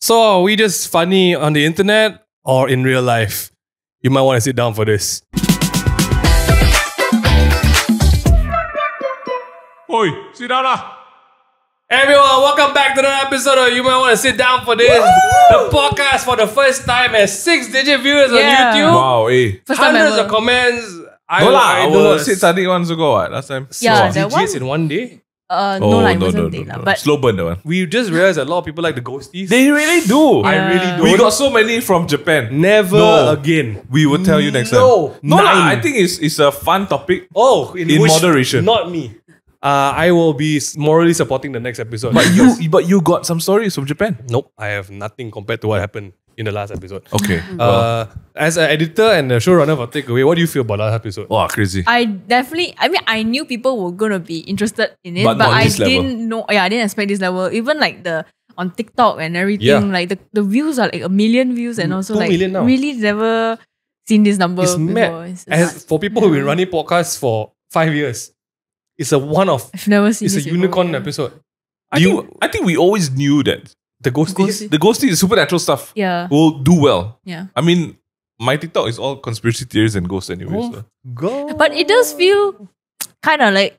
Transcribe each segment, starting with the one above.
So are we just funny on the internet or in real life? You might want to sit down for this. Oi, sit down lah. Everyone, welcome back to another episode of You Might Want to Sit Down for This. The podcast for the first time has 6-digit viewers on YouTube. Wow, Hundreds of comments. Our Sid Sadiq ones ago, what? Last time. Yeah, that one. in one day. No, it wasn't day. But Slow burn that one. We just realized a lot of people like the ghosties. They really do. I really do. We got so many from Japan. Never again. We will tell you next time. No, I think it's a fun topic. Oh, in moderation. Not me. I will be morally supporting the next episode. But you got some stories from Japan. Nope, I have nothing compared to what happened in the last episode. Okay. As an editor and a showrunner for Takeaway, what do you feel about last episode? Wow, crazy. I knew people were going to be interested in it, But but not I this level. didn't know. Yeah, I didn't expect this level. Even like on TikTok and everything, like the views are like 1 million views, and also 2 like million now. really never seen this number It's before. mad. As for people who've been running podcasts for 5 years, it's a one-off. I've never seen It's a this unicorn before. episode. I think we always knew that The ghosties? the ghosty, the supernatural stuff Yeah. will do well. Yeah. I mean, my TikTok is all conspiracy theories and ghosts anyway. So. Go. But it does feel kind of like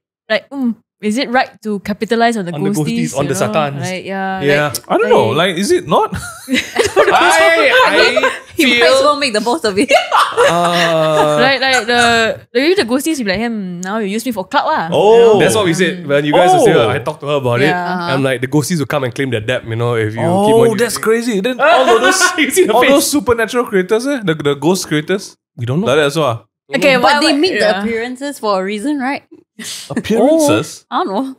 is it right to capitalize on the On the ghosties? ghosties, on the you know? satans. Like, yeah. Yeah. Like, I don't know. Like, is it not? I You might as feel well make the most of it. like the ghosties will be like, now you use me for clout lah. Oh. that's what we said when you guys were saying. I talked to her about it. Yeah. I'm like, the ghosties will come and claim their debt, if you keep Oh, on that's using- crazy. Then all of those, You see the all face? those supernatural creators, the ghost creators, We don't know. like that as well. Okay, But they make the yeah. appearances for a reason, right? Appearances. I don't know.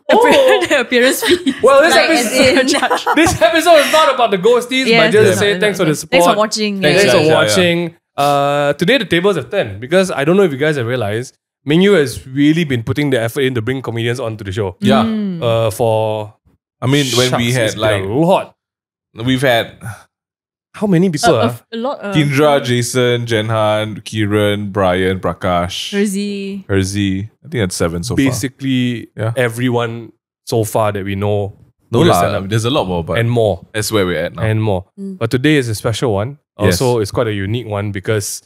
The appearance fee. Well, this Like, episode, as in- this episode is not about the ghosties, but just to say thanks for the support. Thanks for watching. Thanks yeah. for Yeah. watching. Today the tables have turned because I don't know if you guys have realized, Ming Yue has really been putting the effort in to bring comedians onto the show. Yeah. For I mean, when we shucks, had it's been a lot. we've had How many people? A lot. Kindra, Jason, Jenhan, Kiran, Brian, Prakash, Jersey. Herzi. I think that's 7 so Basically, Yeah. everyone so far that we know. far. No who is lah, stand up. there's a lot more, but And more. that's where we're at now. And more. But today is a special one. Yes. Also, it's quite a unique one because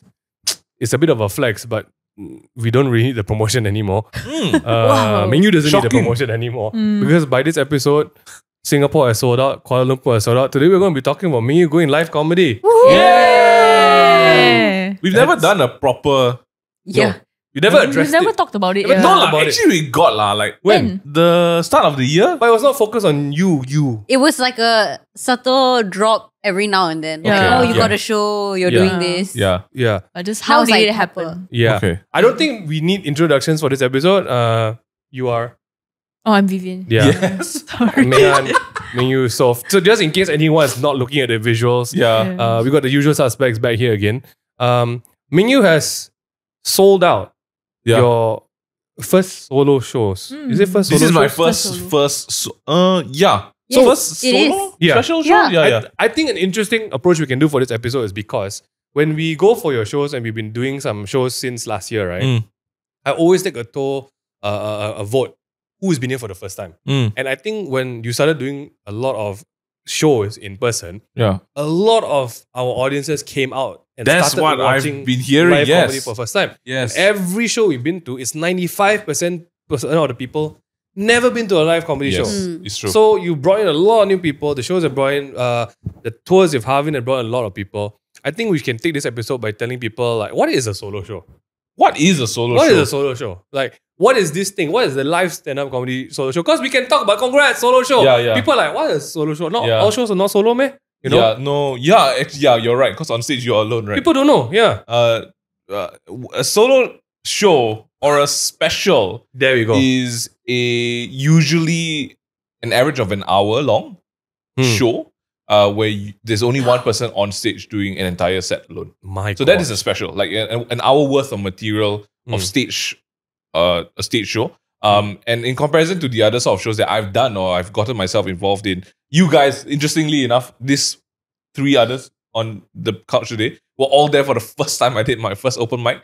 it's a bit of a flex, but we don't really need the promotion anymore. Wow. Ming Yue doesn't need the Shocking. promotion anymore because by this episode, Singapore has sold out, Kuala Lumpur has sold out. Today we're going to be talking about Ming Yue going live comedy. Yeah. We've never done a proper. Yeah. You never We've addressed never it. talked about it. Never Yeah. talked No lah, about it. actually we got lah. Like When? the start of the year. But it was not focused on you. It was like a subtle drop every now and then. Yeah. Like, oh, you Yeah. got a show, you're Yeah. doing this. Yeah. Yeah. Just Now how it's did like it happen? proper. Yeah. Okay. I don't think we need introductions for this episode. You are. Oh, I'm Vivian. Yeah. Yes. Ming Yue. So just in case anyone is not looking at the visuals, Yeah. we got the usual suspects back here again. Ming Yue has sold out Yeah. your first solo shows. Is it first This solo is my show? first. Yeah. Yes, first it solo is. Yeah. special show. Yeah. Yeah. I think an interesting approach we can do for this episode is because when we go for your shows, and we've been doing some shows since last year, right? I always take a vote. Who's been here for the first time? And I think when you started doing a lot of shows in person, Yeah. a lot of our audiences came out and That's started what I've watching been hearing, live yes. comedy for the first time. Yes. Every show we've been to, it's 95% of the people never been to a live comedy show. It's true. So you brought in a lot of new people. The shows have brought in, the tours with Harvin have brought in a lot of people. I think we can take this episode by telling people like, what is a solo show? what is a solo What show? is a solo show? Like, what is this thing? What is the live stand-up comedy solo show? Because we can talk about congrats, solo show. Yeah. People are like, what is solo show? Not Yeah. all shows are not solo, meh? You know? Yeah. No. Yeah. Actually, yeah. You're right. Because on stage you're alone, right? People don't know. Yeah. A solo show or a special There we go. is usually an average of an hour long show where there's only one person on stage doing an entire set alone. My So God. that is a special, like an hour worth of material of stage, a stage show. And in comparison to the other sort of shows that I've done or I've gotten myself involved in, you guys, interestingly enough, these 3 others on the couch today were all there for the first time I did my first open mic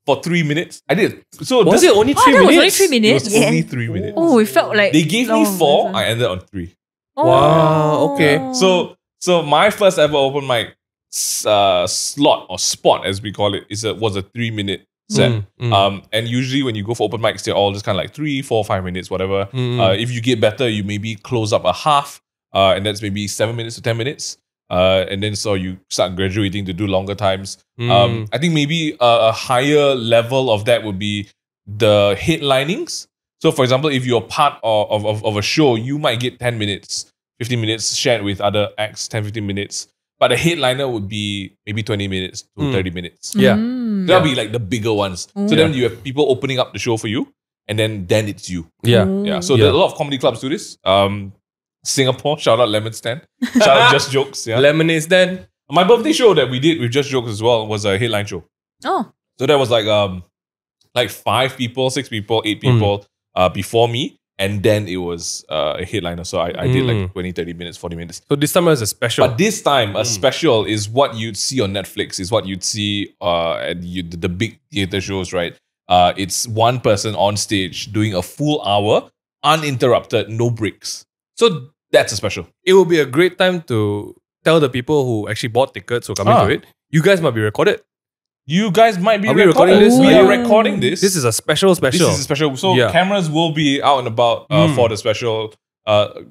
for 3 minutes. I did. So Was it only 3 that was minutes? only 3 It minutes? was only 3 minutes. Oh, it felt like... They gave me long. 4, I ended on 3. Wow, okay. So So my first ever open mic slot or spot, as we call it, was a 3-minute set. And usually when you go for open mics, they're all just kind of like 3, 4, 5 minutes, whatever. If you get better, you maybe close up a half, and that's maybe 7 minutes to 10 minutes. And then so you start graduating to do longer times. I think maybe a higher level of that would be the headlinings. So for example, if you're part of a show, you might get 10 minutes, 15 minutes shared with other acts, 10, 15 minutes. But a headliner would be maybe 20 minutes to 30 minutes. That'll be like the bigger ones. So then you have people opening up the show for you, and then it's you. So there are a lot of comedy clubs do this. Singapore, shout out Lemon Stand. Shout out Just Jokes. Yeah. Lemonade Stand. My birthday show that we did with Just Jokes as well was a headline show. Oh. So that was like 5 people, 6 people, 8 people before me. And then it was a headliner. So I did like 20, 30 minutes, 40 minutes. So this time was a special. But this time, a special is what you'd see on Netflix, is what you'd see at the big theater shows, right? It's one person on stage doing a full hour, uninterrupted, no breaks. So that's a special. It will be a great time to tell the people who actually bought tickets or coming to it, you guys might be recorded. You guys might be recording this. We are recording this. This is a special. This is a special. So cameras will be out and about for the special,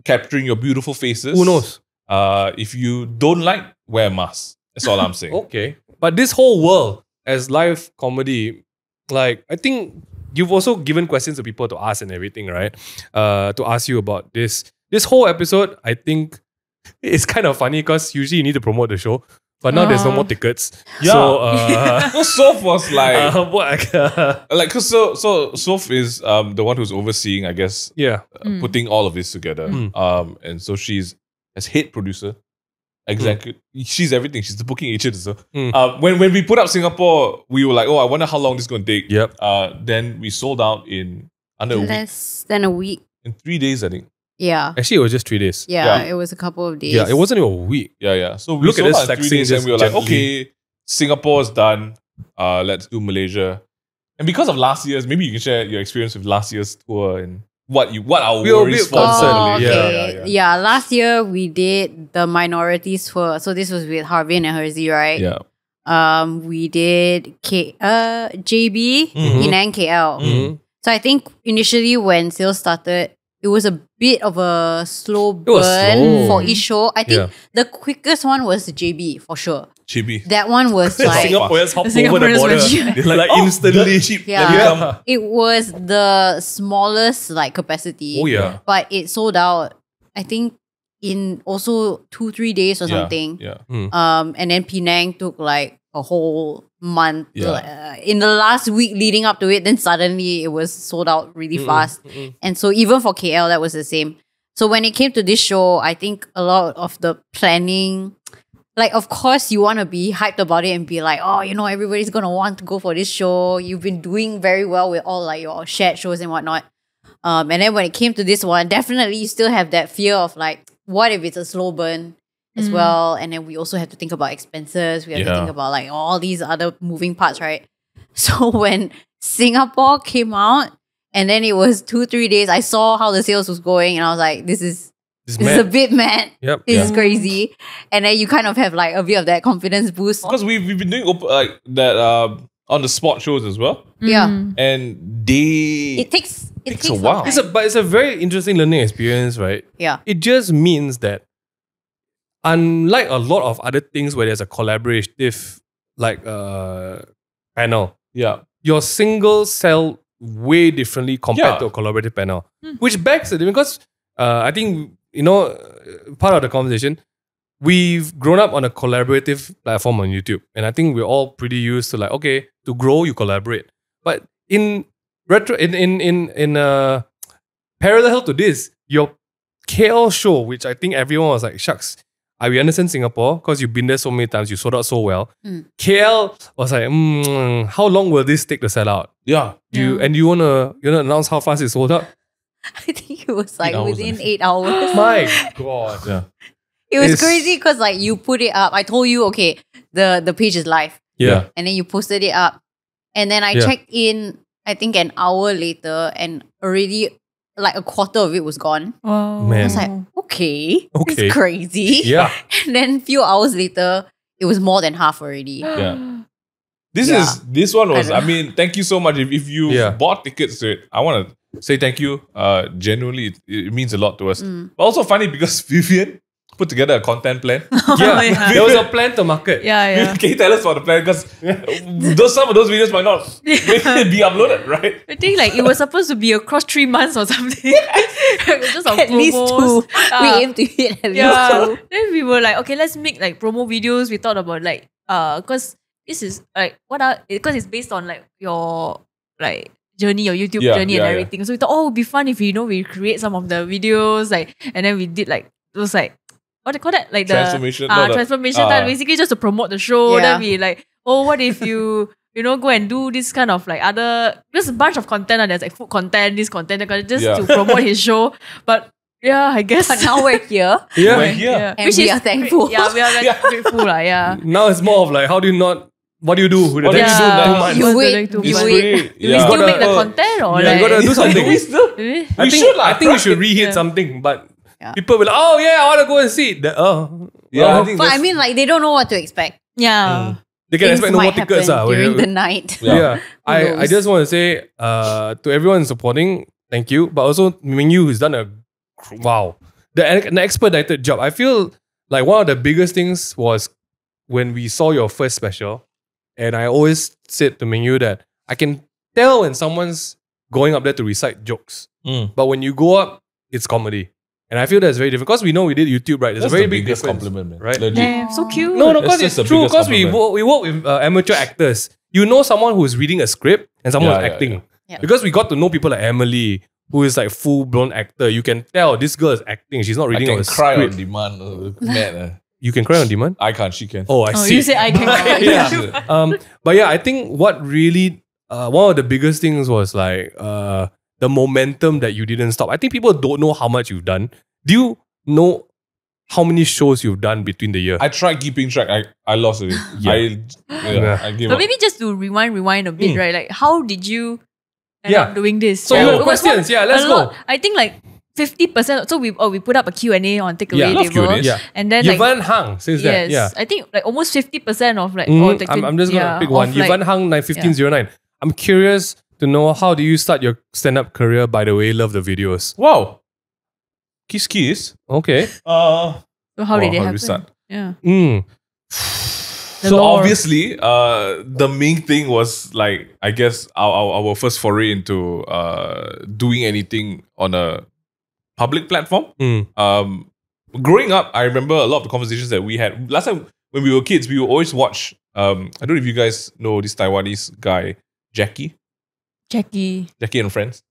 capturing your beautiful faces. Who knows? If you don't like, wear a mask. That's all I'm saying. Okay. But this whole world as live comedy, like, I think you've also given questions to people to ask and everything, right? To ask you about this. This whole episode, I think, it's kind of funny because usually you need to promote the show. But now there's no more tickets. Yeah. So, Soph was like, what? so Soph is the one who's overseeing, I guess, putting all of this together. And so she's as head producer, exactly. She's everything. She's the booking agent. So when we put up Singapore, we were like, oh, I wonder how long this is going to take. Then we sold out in under a week. Less than a week. In 3 days, I think. Yeah. Actually, it was just 3 days. Yeah, it was a couple of days. Yeah, it wasn't even a week. Yeah. So we Look at sold this out in 3 days, and we were like, okay, Singapore's done. Let's do Malaysia. And because of last year's, maybe you can share your experience with last year's tour and what our worries for. Yeah, last year we did the minorities tour. So this was with Harvin and Herzi, right? Yeah. We did JB, Penang, KL. So I think initially when sales started, it was a bit of a slow burn for each show. I think the quickest one was JB for sure. JB. That one was like Singaporeans hopped over the border. Like instantly. Cheap. Yeah. It was the smallest like capacity. Oh yeah. But it sold out, I think, in also 2-3 days or something. Yeah. And then Penang took like a whole month. In the last week leading up to it, then suddenly it was sold out really fast. And so even for KL, that was the same. So when it came to this show, I think a lot of the planning, like, of course, you want to be hyped about it and be like, oh, you know, everybody's going to want to go for this show. You've been doing very well with all like your shared shows and whatnot. And then when it came to this one, definitely you still have that fear of like, what if it's a slow burn as well? And then we also have to think about expenses. We have to think about like all these other moving parts, right? So when Singapore came out and then it was 2-3 days, I saw how the sales was going and I was like, this is a bit mad. This is crazy. And then you kind of have like a bit of that confidence boost. Because we've been doing like that on the spot shows as well. Yeah. And it takes a while. But it's a very interesting learning experience, right? Yeah. It just means that unlike a lot of other things where there's a collaborative like panel, your single sell way differently compared to a collaborative panel. Which begs it because I think, you know, part of the conversation, we've grown up on a collaborative platform on YouTube. And I think we're all pretty used to like, okay, to grow, you collaborate. But in parallel to this, your KL show, which I think everyone was like, shucks, we understand Singapore because you've been there so many times, you sold out so well. KL was like, how long will this take to sell out? And you wanna announce how fast it sold out? I think it was like within 8 hours. My God. It was crazy because like you put it up. I told you, okay, the page is live. Yeah. And then you posted it up. And then I checked in, I think an hour later, and already like a quarter of it was gone. Wow. Man. I was like, okay. Okay. It's crazy. Yeah. And then a few hours later, it was more than half already. Yeah. Yeah. This one was, I I mean, thank you so much. If you Yeah. bought tickets to it, I want to say thank you. Genuinely, it means a lot to us. Mm. But also funny because Vivian put together a content plan. Yeah. yeah. There was a plan to market. Yeah, yeah. Can you tell us about the plan? Because some of those videos might not be uploaded, right? I think like it was supposed to be across 3 months or something. Just on At least promos. 2. We aim to hit at least Yeah. 2. Then we were like, okay, let's make like promo videos. We thought about like, because this is like, because it's based on like your like journey, your YouTube Yeah, journey yeah, and yeah. everything. So we thought, oh, it would be fun if we create some of the videos, like, and then we did like, it was like, what do you call that? Like the Transformation, no, the- transformation time, basically just to promote the show. Yeah. Then we like, oh, what if you go and do this kind of like there's a bunch of content and there's like food content, this content, that content, just Yeah. to promote his show. But yeah, I guess But now we're here. Yeah. We're here. yeah. And we are thankful. Yeah, we are like grateful, yeah. Now it's more of like, what do you do with the What do you next do now? 2 months? You What's wait, the next 2 you It's months? wait. great. Do we still gotta- make the content or Yeah, like? you gotta do something. Do we still? Eh? I think, should lah, I think we should right? reheat Yeah. something, but Yeah. people will like, oh yeah, I want to go and see it. Yeah, I think But I that's- mean, like, they don't know what to expect. Yeah. they can Things expect no more might tickets. happen during the night. Yeah. Yeah. I knows? just want to say to everyone supporting, thank you. But also Ming Yue, who's done an expedited job. I feel like one of the biggest things was when we saw your first special, and I always said to Ming Yue that I can tell when someone's going up there to recite jokes. But when you go up, it's comedy. And I feel that's very different. Because we know we did YouTube, right? There's That's a very the big biggest difference. compliment, man. right? Legit. Damn, so cute. No, That's because just it's the true. biggest Because we compliment. work with amateur actors. You know someone who's reading a script and someone Yeah, who's yeah, acting. yeah. Yeah. Because we got to know people like Emily, who is like full-blown actor. You can tell this girl is acting. She's not I reading can a cry script. on demand. Mad. You can cry on demand? I can't, she can. Oh, I Oh, see. you say I can. Yeah. But yeah, I think what really one of the biggest things was like the momentum that you didn't stop. I think people don't know how much you've done. Do you know how many shows you've done between the year? I tried keeping track. I lost it. Yeah. I gave But up. maybe just to rewind a bit, right? Like, how did you end Yeah. up doing this? So you have it was questions? Yeah, let's a go. lot. I think like 50%. So we put up a Q&A on takeaway Yeah. Love table. Q&As. Yeah. And then like, Yvonne Hang says that. yes, Yeah. I think like almost 50% of like, I'm just gonna pick one. Yvonne Hang 1509. I'm curious to know, how do you start your stand-up career? By the way, love the videos. Wow. Kiss. Okay. So how did it How happen? we start? Yeah. The So lore. obviously, the main thing was like, I guess our first foray into doing anything on a public platform. Growing up, I remember a lot of the conversations that we had. Last time when we were kids, we would always watch. I don't know if you guys know this Taiwanese guy, Jackie Jackie. and Friends.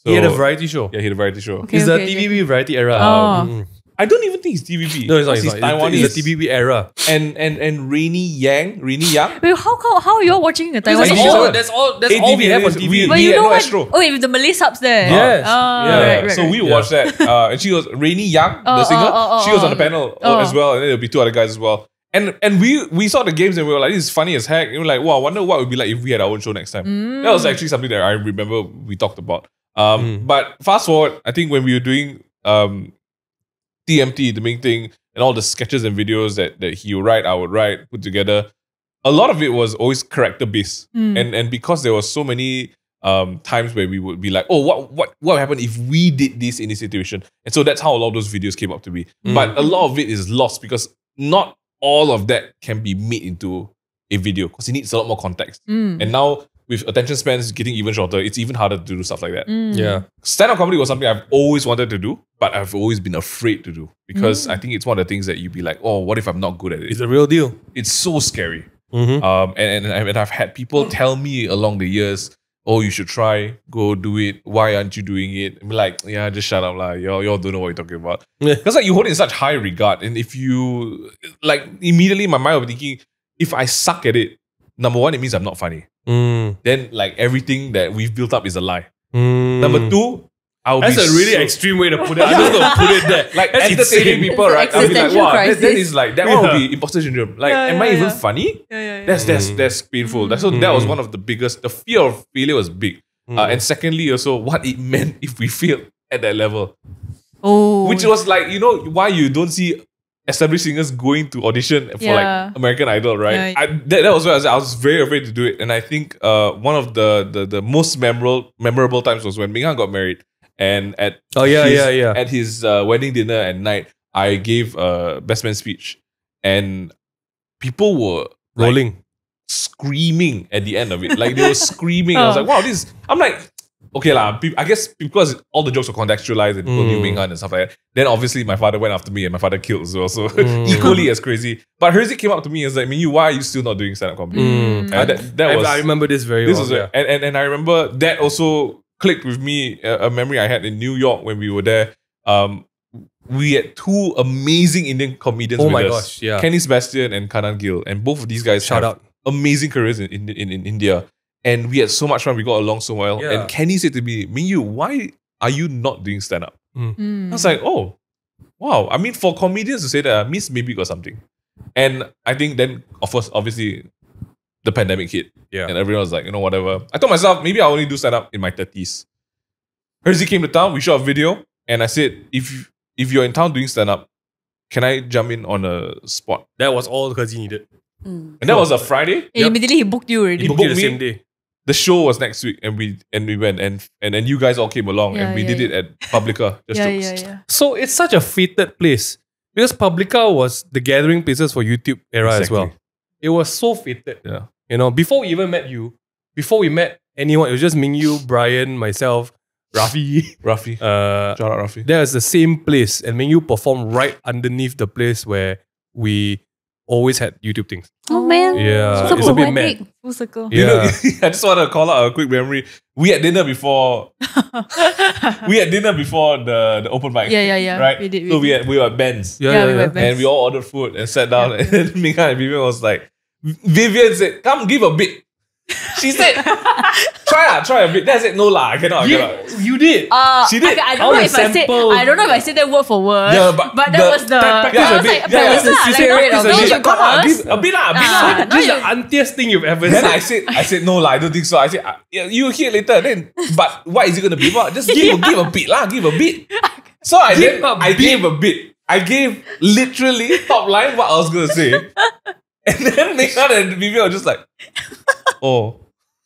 So, He had a variety show. Yeah, he had a variety show. Okay, It's the okay, TVB variety era. Oh. I don't even think it's TVB. No, it's not. He's It's not. Taiwanese. It's the TVB era. And Rainy Yang. Wait, how are you all watching the Taiwan That's show? all- That's all ATV we have on is- TV. But we you had know no what? Astro. Oh, wait, with the Malay subs there. Yes. Oh, Yeah. right. So we Yeah. watched that, and she was Rainy Yang, the singer. She was on the panel as well, and then there'll be 2 other guys as well. And we saw the games and we were like, this is funny as heck. And we were like, wow, I wonder what it would be like if we had our own show next time. That was actually something that I remember we talked about. But fast forward, I think when we were doing TMT, the main thing, and all the sketches and videos that he would write, I would write, put together, a lot of it was always character based. And because there were so many times where we would be like, oh, what would happen if we did this in this situation? And so that's how a lot of those videos came up to be. But a lot of it is lost because not all of that can be made into a video because it needs a lot more context. And now with attention spans getting even shorter, it's even harder to do stuff like that. Yeah. Stand-up comedy was something I've always wanted to do, but I've always been afraid to do because I think it's one of the things that you'd be like, oh, what if I'm not good at it? It's a real deal. It's so scary. And I've had people tell me along the years, oh, you should try, go do it. Why aren't you doing it? I'm like, yeah, just shut up, lah. Y'all don't know what you're talking about. Because like you hold it in such high regard, and if you like immediately, my mind will be thinking, if I suck at it, number one, it means I'm not funny. Then like everything that we've built up is a lie. Number two, That's a really extreme way to put it. I'm just gonna put it there. like That's entertaining insane. people, right? I'll be like, Existential wow, that crisis. is like that one would be imposter syndrome. Like, am I even funny? Yeah. That's painful. So that was one of the biggest. The fear of failure was big. And secondly, also what it meant if we failed at that level. Oh. Which was like, you know, why you don't see established singers going to audition for like American Idol, right? Yeah. That was why I was very afraid to do it. And I think one of the most memorable times was when Ming Yue got married. And at his wedding dinner at night, I gave a best man speech. And people were rolling, screaming at the end of it. Like they were screaming. I was like, wow, this. I'm like, okay lah. I guess because all the jokes were contextualized and people knew Ming Yue and stuff like that. Then obviously my father went after me and my father killed as well. So equally as crazy. But Hersey came up to me and was like, Ming Yue, why are you still not doing stand-up comedy? And I remember this very well. And I remember that also clicked with me, a memory I had in New York when we were there. We had two amazing Indian comedians with us. Kenny Sebastian and Kanan Gill. And both of these guys have amazing careers in India. And we had so much fun. We got along so well. And Kenny said to me, Ming Yue, why are you not doing stand-up? I was like, oh, wow. I mean, for comedians to say that means maybe got something. And I think then, of course, obviously, the pandemic hit. And everyone was like, you know, whatever. I told myself, maybe I'll only do stand-up in my 30s. Hersey came to town. We shot a video. And I said, if you're in town doing stand-up, can I jump in on a spot? That was all Hersey needed. And that was a Friday. And immediately he booked you already. He booked the same day. The show was next week, and we went, and then you guys all came along, and we did it at Publica. So it's such a fated place because Publica was the gathering places for YouTube era as well. It was so fated. You know, before we even met you, before we met anyone, it was just Ming Yue, Brian, myself, Rafi. Shout out Rafi. That was the same place, and Ming Yue performed right underneath the place where we always had YouTube things. Oh man. Yeah. So it's a bit mad. Full circle. You know, I just want to call out a quick memory. We had dinner before the open mic. Right? We did. So we were at Ben's. We were at Ben's. And we all ordered food and sat down. And then Ming Yue and Vivian was like, Vivian said, come give a bit. She said, try a bit. Then I said, no lah, I cannot. You did. She did. I don't know if I said that word for word. Yeah, but that was the. I was like, give a bit lah. This is the auntiest thing you've ever said. Then I said, no lah, I don't think so. I said, you hear later. Then, but what is it going to be about? Just give a bit lah, give a bit. So I gave a bit. I gave literally top line what I was going to say. And then Ming Yue and Vivian were just like, oh.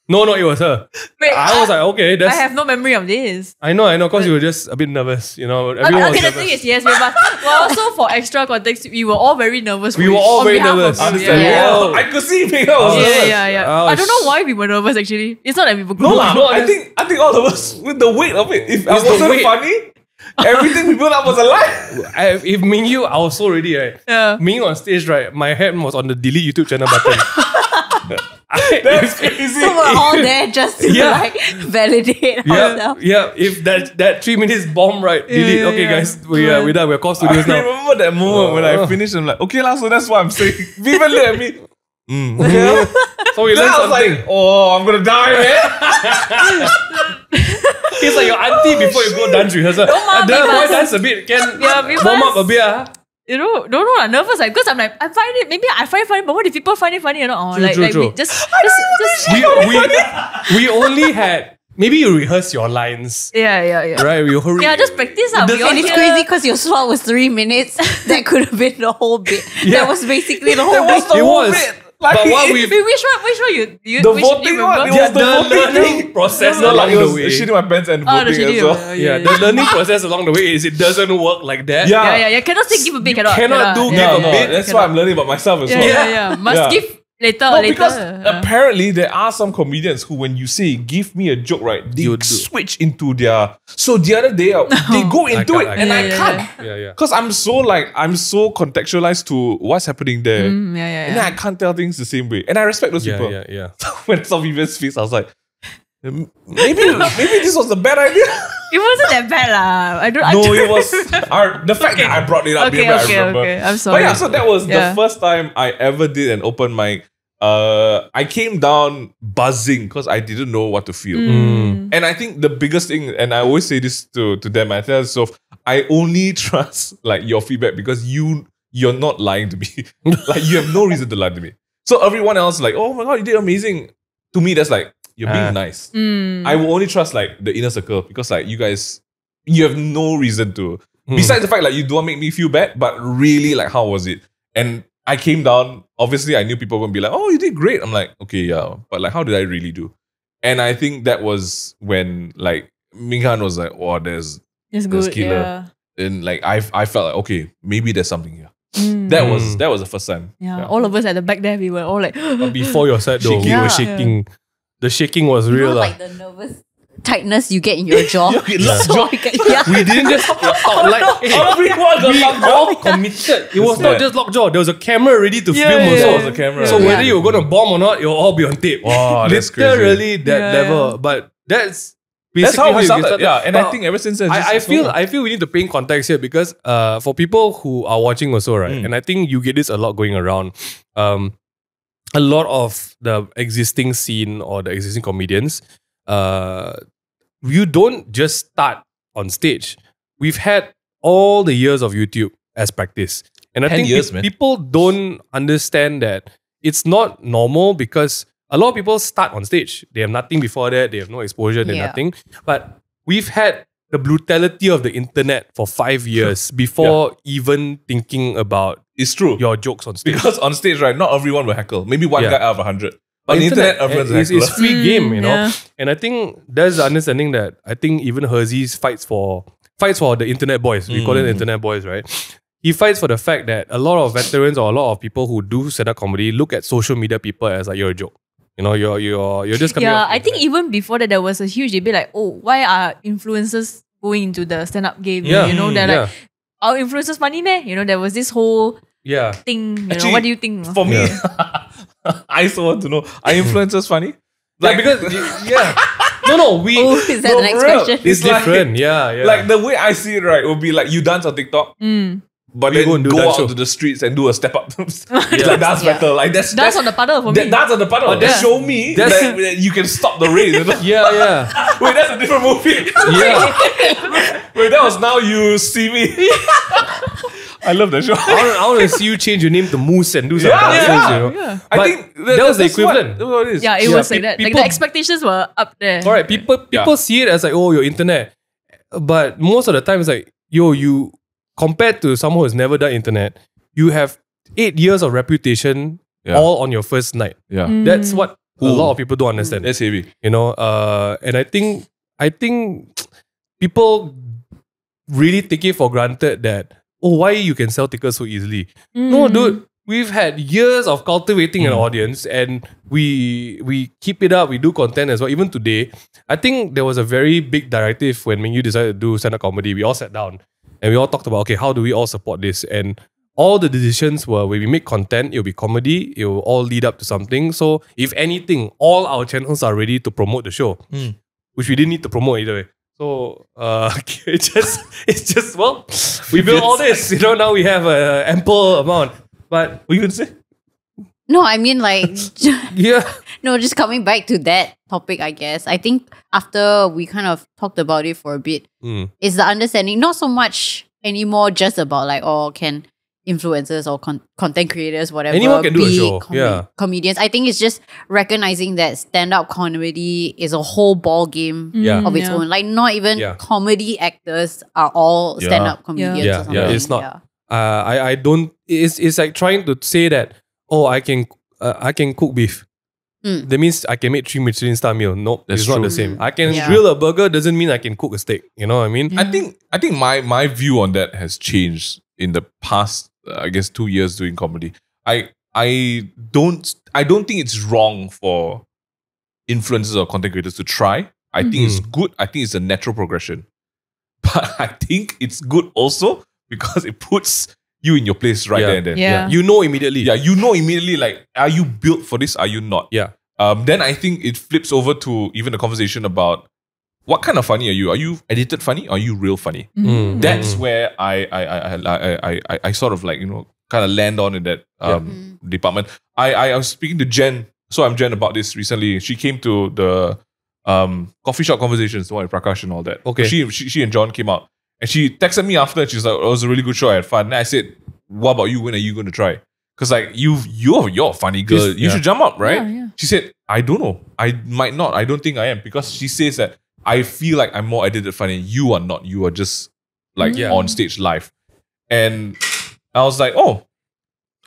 No, it was her. Wait, I was like, okay, I have no memory of this. I know, because you were just a bit nervous, you know. Everyone was the thing is, yes, but also for extra context, we were all very nervous. We were all very nervous. I could see Ming Yue was nervous. I don't know why we were nervous actually. It's not that we were No, I think all of us, with the weight of it, if I wasn't funny, everything we built up was a lie. If Ming Yue, I was so ready, right? Yeah. Ming Yue on stage, right? My hand was on the delete YouTube channel button. That's crazy. So we're all there just to like validate ourselves. Yeah, if that 3 minutes bomb, right? Delete. Okay, guys, we're done. We're call studios now. I remember that moment when I finished. I'm like, okay lah. So that's what I'm saying. Vivian looked at me. Okay. So we learned something. Like, oh, I'm gonna die, man. It's like your auntie before you go dance rehearsal. Dance a bit. Can warm up a bit. You know, I'm nervous because I'm like, I find it funny, but what if people find it funny or not? True. We only had, maybe you rehearse your lines. Yeah. Right, we hurry. Yeah, just practice. And it's crazy because your slot was 3 minutes. That could have been the whole bit. That was basically the whole bit. It was. Like, but what which one you the voting one? Yeah, the learning process along the way. Shitting my pants and voting as well. Yeah, the learning process along the way is it doesn't work like that. Yeah. Cannot say give a bit. Cannot do give a bit. That's why I'm learning about myself as well. Yeah. Must give later. Because apparently there are some comedians who, when you say give me a joke, right, they switch into their. So the other day they go into it and I can't. Yeah. Because I'm so contextualized to what's happening there. And then I can't tell things the same way. And I respect those people. Yeah. When some people speak, I was like, maybe this was a bad idea. It wasn't that bad lah. It was the fact that I brought it up. Okay. I'm sorry. But yeah, so that was the first time I ever did an open mic. I came down buzzing because I didn't know what to feel. And I think the biggest thing, and I always say this to them, I tell myself, I only trust like your feedback because you're not lying to me. Like you have no reason to lie to me. So everyone else like, oh my god, you did amazing. To me, that's like, You're being nice. I will only trust like the inner circle because like you guys, you have no reason to. Besides the fact like you don't make me feel bad, but really like how was it? And I came down. Obviously, I knew people were gonna be like, "Oh, you did great." I'm like, "Okay, yeah," but like, how did I really do? And I think that was when like Ming Han was like, "Oh, there's good. killer." Yeah. And like I felt like, okay, maybe there's something here. That was the first time. Yeah, all of us at the back there, we were all like, But before your set though, we Yeah. were shaking. The shaking was real. lah. like the nervous tightness you get in your jaw. We didn't just talk like Everyone got we locked all jaw. committed. It was not just lockjaw. There was a camera ready to film yeah, also. yeah. was a camera. So whether you're gonna bomb or not, you'll all be on tape. Wow, that's crazy. Literally that Yeah, level. yeah. But that's That's how we basically started. Yeah, and I But think ever since then, I feel we need to paint context here because for people who are watching also, right? And I think you get this a lot going around. A lot of the existing scene or the existing comedians, you don't just start on stage. We've had all the years of YouTube as practice. And I 10 think years, man. people don't understand that it's not normal because a lot of people start on stage. They have nothing before that. They have no exposure. They have nothing. But we've had the brutality of the internet for 5 years before even thinking about it's true. your jokes on stage. Because on stage, right, not everyone will heckle. Maybe one Yeah. guy out of 100. On the internet, everyone's a it's heckler. free game, you know. yeah. And I think there's the understanding that I think even Herzies fights for the internet boys. We call it internet boys, right? He fights for the fact that a lot of veterans or a lot of people who do stand-up comedy look at social media people as like you're a joke. You know, you're just coming. Yeah, off the I think internet. even before that, there was a huge debate like, oh, why are influencers going into the stand-up game? Yeah. You know, they're like, are influencers funny, meh? You know, there was this whole yeah. thing. You Actually, know, what do you think? For me, I also want to know, are influencers funny? Like because no, we Oh, is that No, the next for real. question? it's like- different. Yeah. Like the way I see it, right, would be like you dance on TikTok, but We then go and do go dance out show. to the streets and do a step up. It's like dance battle. Like Dance on the puddle for me. Dance on the puddle. that's- Show me that's- that you can stop the rain. You know? Yeah. Wait, that's a different movie. Yeah. Wait, that was Now You See Me. I love that show. I want to see you change your name to Moose and do some Yeah, dances, yeah. you know. Yeah. I But think that was the that's equivalent. That's what it is. Yeah, it Yeah, was like that. Like people- the expectations were up there. All right, people see it as like, oh, your internet. But most of the time it's like, yo, you compared to someone who's never done internet, you have 8 years of reputation all on your first night. Yeah. That's what a lot of people don't understand. That's heavy. You know, and I think people really take it for granted that, oh, why you can sell tickets so easily. No, dude. We've had years of cultivating an audience and we keep it up. We do content as well. Even today, I think there was a very big directive when Ming Yue decided to do stand-up comedy. We all sat down and we all talked about, okay, how do we all support this? And all the decisions were when we make content, it'll be comedy, it will all lead up to something. So if anything, all our channels are ready to promote the show, which we didn't need to promote either way. So it's just well, we built all this. You know, now we have an ample amount. But What you gonna say? No, I mean like yeah, no, just coming back to that topic, I guess. I think after we kind of talked about it for a bit, is the understanding not so much anymore just about like, oh, can influencers or content creators, whatever, anyone can do a be show. Yeah. comedians. I think it's just recognizing that stand-up comedy is a whole ball game Yeah. of its own. Like not even comedy actors are all stand-up comedians. Yeah, or something. yeah, it's not. I don't. It's like trying to say that, oh, I can cook beef. That means I can make 3 Michelin star meal. Nope, That's it's not true. the same. I can Yeah. grill a burger doesn't mean I can cook a steak. You know what I mean? I think my view on that has changed in the past, I guess, 2 years doing comedy. I don't think it's wrong for influencers or content creators to try. I think it's good. I think it's a natural progression. But I think it's good also because it puts you in your place right there and then. Yeah. You know immediately. Yeah, you know immediately, like, are you built for this? Are you not? Yeah. Then I think it flips over to even the conversation about what kind of funny are you? Are you edited funny? Or are you real funny? That's where I sort of like, you know, kind of land on in that department. I was speaking to Jen. So I'm Jen about this recently. She came to the coffee shop conversations, the one with Prakash and all that. Okay. She and John came out. And she texted me after. She's like, it was a really good show. I had fun. And I said, what about you? When are you going to try? Because like you're a funny girl. You should jump up, right? Yeah. She said, I don't know. I might not. I don't think I am. Because she says that I feel like I'm more addicted funny. You are not. You are just like on stage live. And I was like, oh,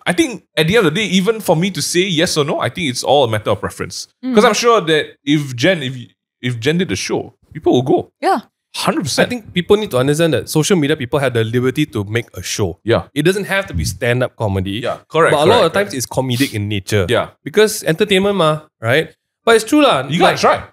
I think at the end of the day, even for me to say yes or no, I think it's all a matter of preference. Because I'm sure that if Jen did the show, people will go. Yeah. 100%. I think people need to understand that social media people have the liberty to make a show. Yeah. It doesn't have to be stand-up comedy. Yeah, correct. But a lot of times it's comedic in nature. Yeah. Because entertainment ma, right? But it's true lah. You gotta try.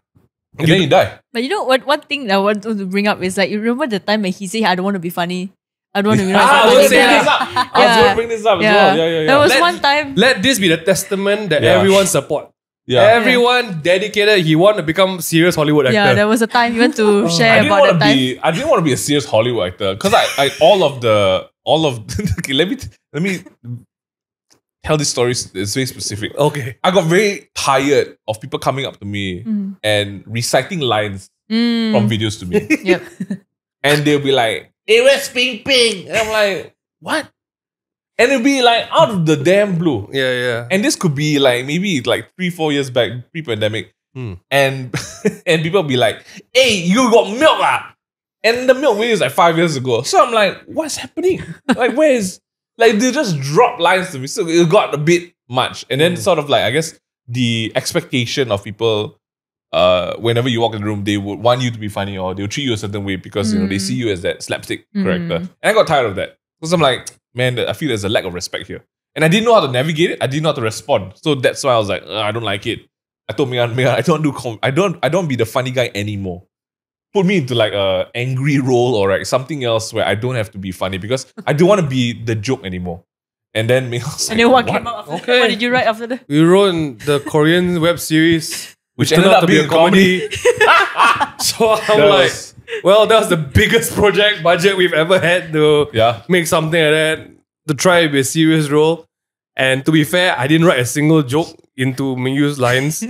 And then you die. But you know what? One thing that I want to bring up is like, you remember the time when he said, "I don't want to be funny. I don't want to be funny." I was going to bring this up as well. Yeah. There was one time. Let this be the testament that Yeah. everyone support. Yeah. Everyone dedicated. He want to become serious Hollywood actor. Yeah, there was a time you went to share I didn't about want that to time. be. I didn't want to be a serious Hollywood actor because I all of okay, let me tell this story. It's very specific. Okay. I got very tired of people coming up to me and reciting lines from videos to me, Yep. and they'll be like, "Hey, where's Ping Ping?" And I'm like, "What?" And it'll be like out of the damn blue. Yeah. And this could be like maybe like 3-4 years back, pre-pandemic. And and people be like, "Hey, you got milk ah?" And the milk video is like 5 years ago. So I'm like, what's happening? Like, where is like they just drop lines to me. So it got a bit much. And then sort of like, I guess the expectation of people whenever you walk in the room, they would want you to be funny or they'll treat you a certain way because you know they see you as that slapstick character. And I got tired of that. Because I'm like, man, I feel there's a lack of respect here. And I didn't know how to navigate it. I didn't know how to respond. So that's why I was like, I don't like it. I told Megan, I don't be the funny guy anymore. Put me into like a angry role or like something else where I don't have to be funny because I don't want to be the joke anymore. And then Megan was like, And then what came out after that? Okay. What did you write after that? We wrote the Korean web series, which turned ended out up to be being a comedy. So I'm That like, was- well, that was the biggest project budget we've ever had to Yeah. make something like that, to try to be a serious role. And to be fair, I didn't write a single joke into Ming Yue's lines.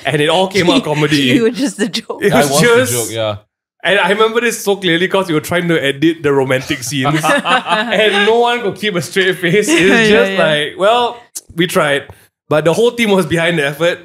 And it all came out comedy. You were just a joke. It That was was just, the joke, yeah. and I remember this so clearly because we were trying to edit the romantic scenes. And no one could keep a straight face. It was just like, well, we tried. But the whole team was behind the effort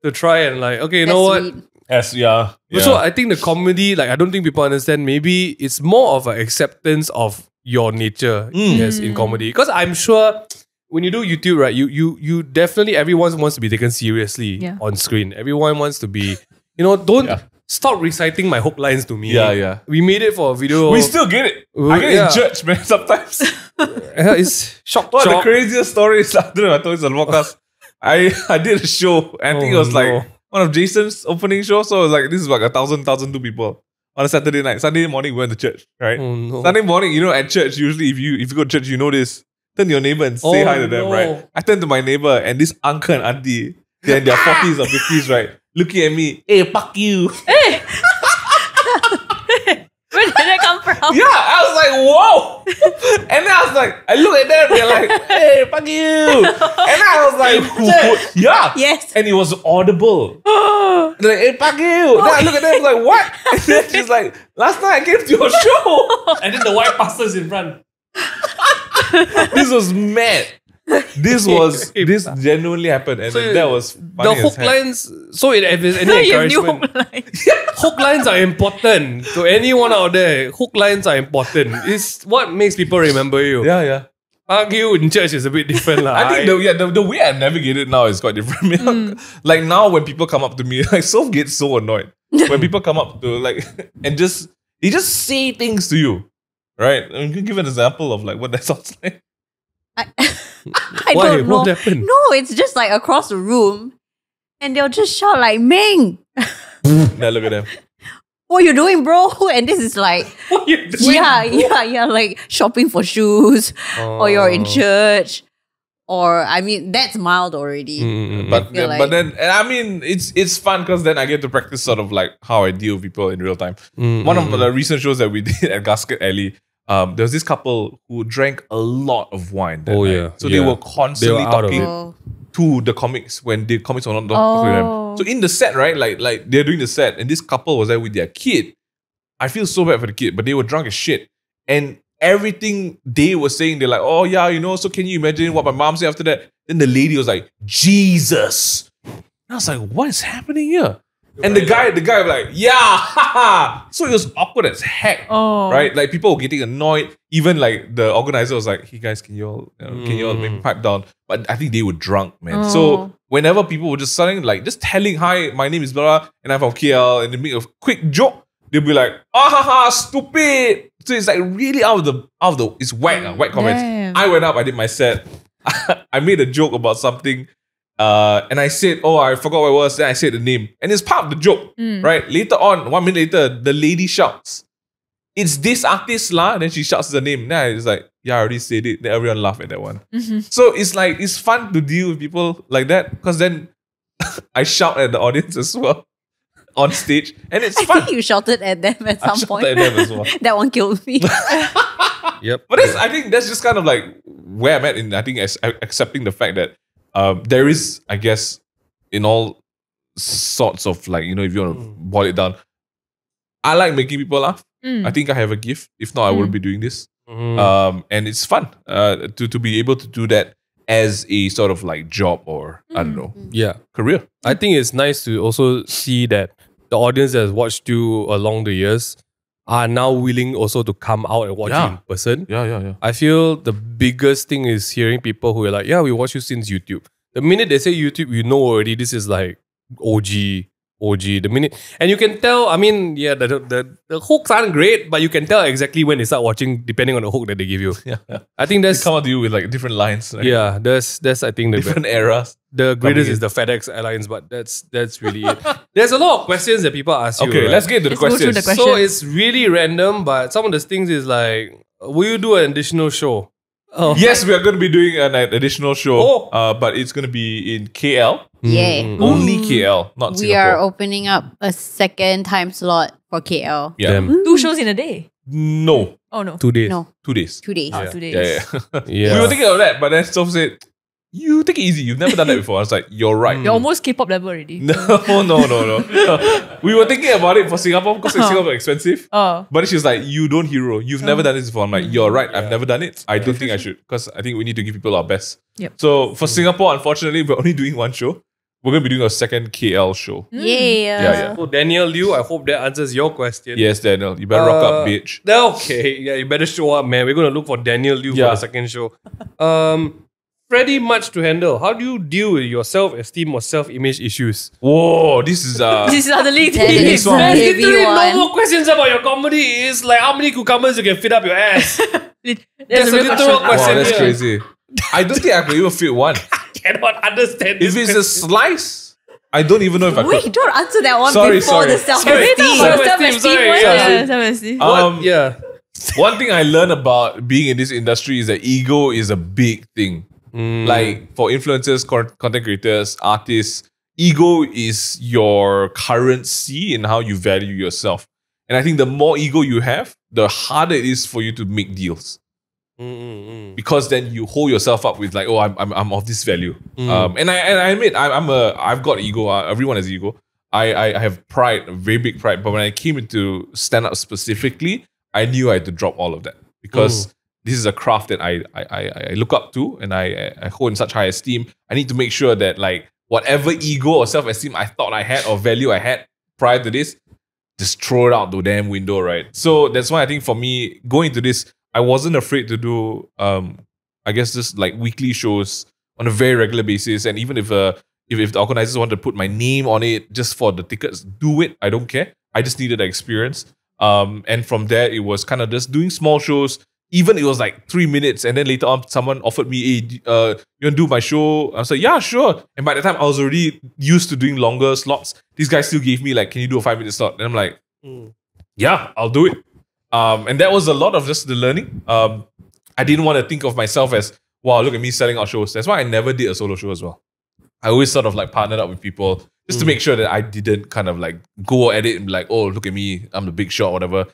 to try and like, okay, you know what? Sweet. Yes, yeah. So I think the comedy, like I don't think people understand, maybe it's more of an acceptance of your nature yes, in comedy. Because I'm sure when you do YouTube, right, you definitely, everyone wants to be taken seriously on screen. Everyone wants to be, don't stop reciting my hook lines to me. Yeah. We made it for a video. We still get it. I get it in church, man, sometimes. It's shock. One of the craziest stories, I don't know, I told this on the podcast. I did a show, and I think it was like one of Jason's opening shows. So it was like, this is like 1,002 people on a Saturday night. Sunday morning, we went to church, right? Oh, no. Sunday morning, at church, usually if you go to church, you know this. Turn to your neighbor and say hi to them, no. right? I turned to my neighbor, and this uncle and auntie, they're in their 40s or 50s, right? Looking at me, hey, fuck you. Where did that come from? Yeah, I was like, whoa. And then I was like, I look at them, they're like, hey, fuck you. And I was like, what? Yeah. Yes. And it was audible. They're like, hey, fuck you. Then I look at them, like, what? And then she's like, last night I came to your show. And then the white pastor's in front. This was mad. This genuinely happened. And So that was The funny as hook heck. lines, so if there's any No, you have new encouragement, hook line. hook lines are important to anyone out there. Hook lines are important. It's what makes people remember you. Yeah. Argue in church is a bit different. I think the way I navigate it now is quite different. Like now when people come up to me, like Soph gets so annoyed when people come up to like and they just say things to you. Right? I mean, you can give an example of like what that sounds like. I Why? don't know. What happened? No, it's just like across the room, and they'll just shout like, "Ming, Now look at them. what you doing, bro?" And this is like, What you doing? yeah, like shopping for shoes, or you're in Oh. church, or I mean, that's mild already. But feel but like- then and I mean it's fun because then I get to practice sort of like how I deal with people in real time. One of the recent shows that we did at Gasket Alley, there was this couple who drank a lot of wine. that Oh, night. yeah. So they were constantly They were out of talking it. Oh. to the comics when the comics were not talking to them. So in the set, right? Like they're doing the set, and this couple was there with their kid. I feel so bad for the kid, but they were drunk as shit. And everything they were saying, they're like, oh yeah, you know, so can you imagine what my mom said after that? Then the lady was like, Jesus. And I was like, what is happening here? And the guy was like, yeah, haha. So it was awkward as heck, right? Like people were getting annoyed. Even like the organizer was like, hey guys, can you all maybe pipe down? But I think they were drunk, man. So whenever people were just suddenly like, just telling, hi, my name is blah, and I'm from KL, and they make a quick joke, they'll be like, stupid. So it's like really out of the, it's whack comments. Damn. I went up, I did my set. I made a joke about something. And I said, oh, I forgot what it was. Then I said the name. And it's part of the joke, right? Later on, 1 minute later, the lady shouts, it's this artist lah. Then she shouts the name. Then it's like, yeah, I already said it. Then everyone laughed at that one. So it's like, it's fun to deal with people like that. Because then I shout at the audience as well on stage. And it's fun. I think you shouted at them at some point. At them as well. That one killed me. Yep. But I think that's just kind of like where I'm at in, I think, accepting the fact that there is, I guess, in all sorts of like, you know, if you want to boil it down, I like making people laugh. I think I have a gift. If not, I wouldn't be doing this. And it's fun to be able to do that as a sort of like job or, I don't know, career. I think it's nice to also see that the audience that has watched you along the years are now willing also to come out and watch you in person. Yeah. I feel the biggest thing is hearing people who are like, yeah, we watch you since YouTube. The minute they say YouTube, you know already this is like OG. The minute, and you can tell, I mean, yeah, the hooks aren't great, but you can tell exactly when they start watching depending on the hook that they give you. I think that's... They come out to you with like different lines. Right? Yeah, that's I think the different eras. The greatest is the FedEx Airlines, but that's really it. There's a lot of questions that people ask you. Okay, right? let's get to the questions. So it's really random, but some of the things is like, will you do an additional show? Oh. Yes, we are going to be doing an additional show, but it's going to be in KL. Yeah. Only KL, not Singapore. We are opening up a second time slot for KL. Yeah. 2 shows in a day? No. Oh no. 2 days. No. 2 days. 2 days. 2 days. Yeah. We were thinking of that, but then Sof said, you take it easy. You've never done that before. I was like, you're right. You're almost K-pop level already. No. We were thinking about it for Singapore because Singapore is expensive. But she's like, you don't hero. You've never done this before. I'm like, you're right. I've never done it. I don't think I should because I think we need to give people our best. Yep. So for Singapore, unfortunately, we're only doing 1 show. We're going to be doing a second KL show. Yeah. So Daniel Liu, I hope that answers your question. Yes, Daniel. You better rock up, bitch. Okay. Yeah, you better show up, man. We're going to look for Daniel Liu for the second show. Pretty much to handle. How do you deal with your self-esteem or self-image issues? Whoa, this is This is suddenly This one. There's literally no more questions about your comedy. It's like how many cucumbers you can fit up your ass. There's a literal question. Wow, that's here. crazy. I don't think I could even fit one. I cannot understand If this it's a slice, I don't even know if I could. Wait, don't answer that one Sorry, before sorry. the self-esteem. Self-esteem. One thing I learned about being in this industry is that ego is a big thing. Like for influencers, content creators, artists, ego is your currency in how you value yourself. And I think the more ego you have, the harder it is for you to make deals. Because then you hold yourself up with like, oh, I'm of this value. And I admit I've got ego. Everyone has ego. I have pride, very big pride. But when I came into stand up specifically, I knew I had to drop all of that because this is a craft that I look up to and I hold in such high esteem. I need to make sure that like whatever ego or self-esteem I thought I had or value I had prior to this, just throw it out the damn window, right? So that's why I think for me, going into this, I wasn't afraid to do, I guess, just like weekly shows on a very regular basis. And even if the organizers wanted to put my name on it just for the tickets, do it. I don't care. I just needed the experience. And from there, it was kind of just doing small shows. Even it was like 3 minutes. And then later on, someone offered me, hey, you want to do my show? I was like, yeah, sure. And by the time I was already used to doing longer slots, these guys still gave me like, can you do a 5-minute slot? And I'm like, yeah, I'll do it. And that was a lot of just the learning. I didn't want to think of myself as, wow, look at me selling out shows. That's why I never did a solo show as well. I always sort of like partnered up with people just to make sure that I didn't kind of like go at it and be like, oh, look at me, I'm the big shot, whatever.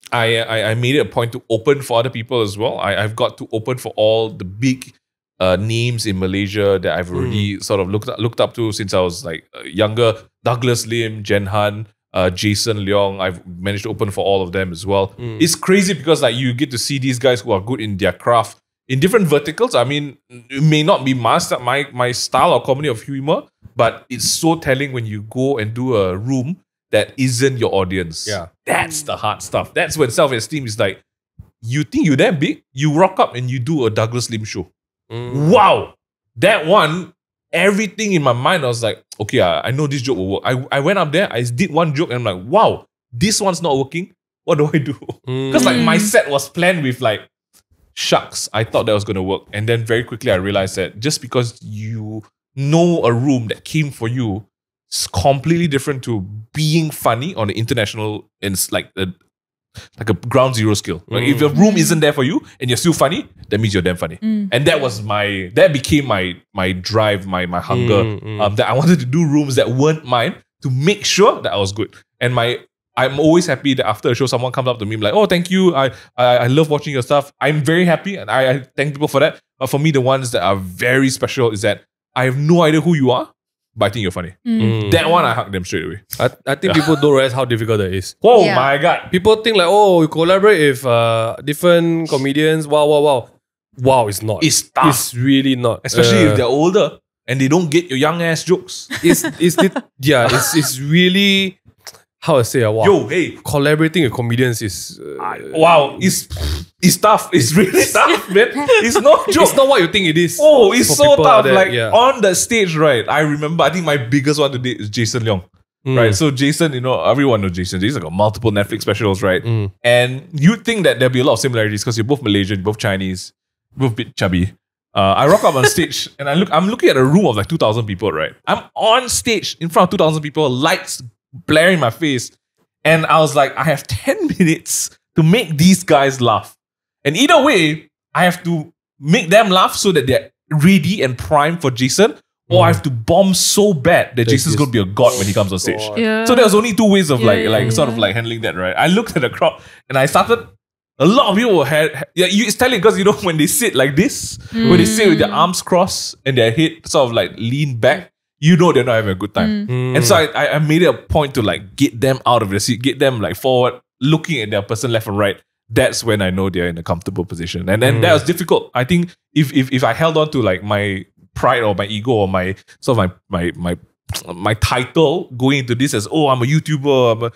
I made it a point to open for other people as well. I've got to open for all the big names in Malaysia that I've already sort of looked up to since I was like younger. Douglas Lim, Jen Han, Jason Leong. I've managed to open for all of them as well. It's crazy because like you get to see these guys who are good in their craft in different verticals. I mean, it may not be my style or comedy of humor, but it's so telling when you go and do a room that isn't your audience. Yeah. That's the hard stuff. That's when self-esteem is like, you think you're that big, you rock up and you do a Douglas Lim show. Wow. That one, everything in my mind, I was like, okay, I know this joke will work. I went up there, I did one joke and I'm like, wow, this one's not working. What do I do? Because like my set was planned with like, shucks, I thought that was going to work. And then very quickly I realized that just because you know a room that came for you is completely different to being funny on the international and like a ground zero skill. Like if the room isn't there for you and you're still funny, that means you're damn funny. And that became my drive, my hunger. That I wanted to do rooms that weren't mine to make sure that I was good. And I'm always happy that after a show, someone comes up to me like, oh, thank you. I love watching your stuff. I'm very happy and I thank people for that. But for me, the ones that are very special is that I have no idea who you are, but I think you're funny. That one, I hug them straight away. I think people don't realize how difficult that is. Oh my God. People think like, oh, you collaborate with different comedians. Wow. Wow, it's not. It's tough. It's really not. Especially if they're older and they don't get your young ass jokes. It's really, how to say, wow. Yo, hey. Collaborating with comedians is... wow, it's tough. It's really tough, man. It's no joke. It's not what you think it is. Oh, it's so tough. On the stage, right? I remember, I think my biggest one today is Jason Leong. Right? So Jason, everyone knows Jason. Jason got multiple Netflix specials, right? And you'd think that there'd be a lot of similarities because you're both Malaysian, both Chinese, both a bit chubby. I rock up on stage and I'm looking at a room of like 2,000 people, right? I'm on stage in front of 2,000 people, lights blaring in my face. And I was like, I have 10 minutes to make these guys laugh. And either way, I have to make them laugh so that they're ready and primed for Jason, or I have to bomb so bad that Jason's going to be a god when he comes on stage. Yeah. So there's only two ways of handling that, right? I looked at the crowd and I started. A lot of people it's telling because when they sit like this, when they sit with their arms crossed and their head sort of like lean back, they're not having a good time. And so I made it a point to like get them out of the seat, get them like forward, looking at their person left and right. That's when I know they're in a comfortable position. And then that was difficult. I think if I held on to like my pride or my ego or my sort of my title going into this as, oh, I'm a YouTuber,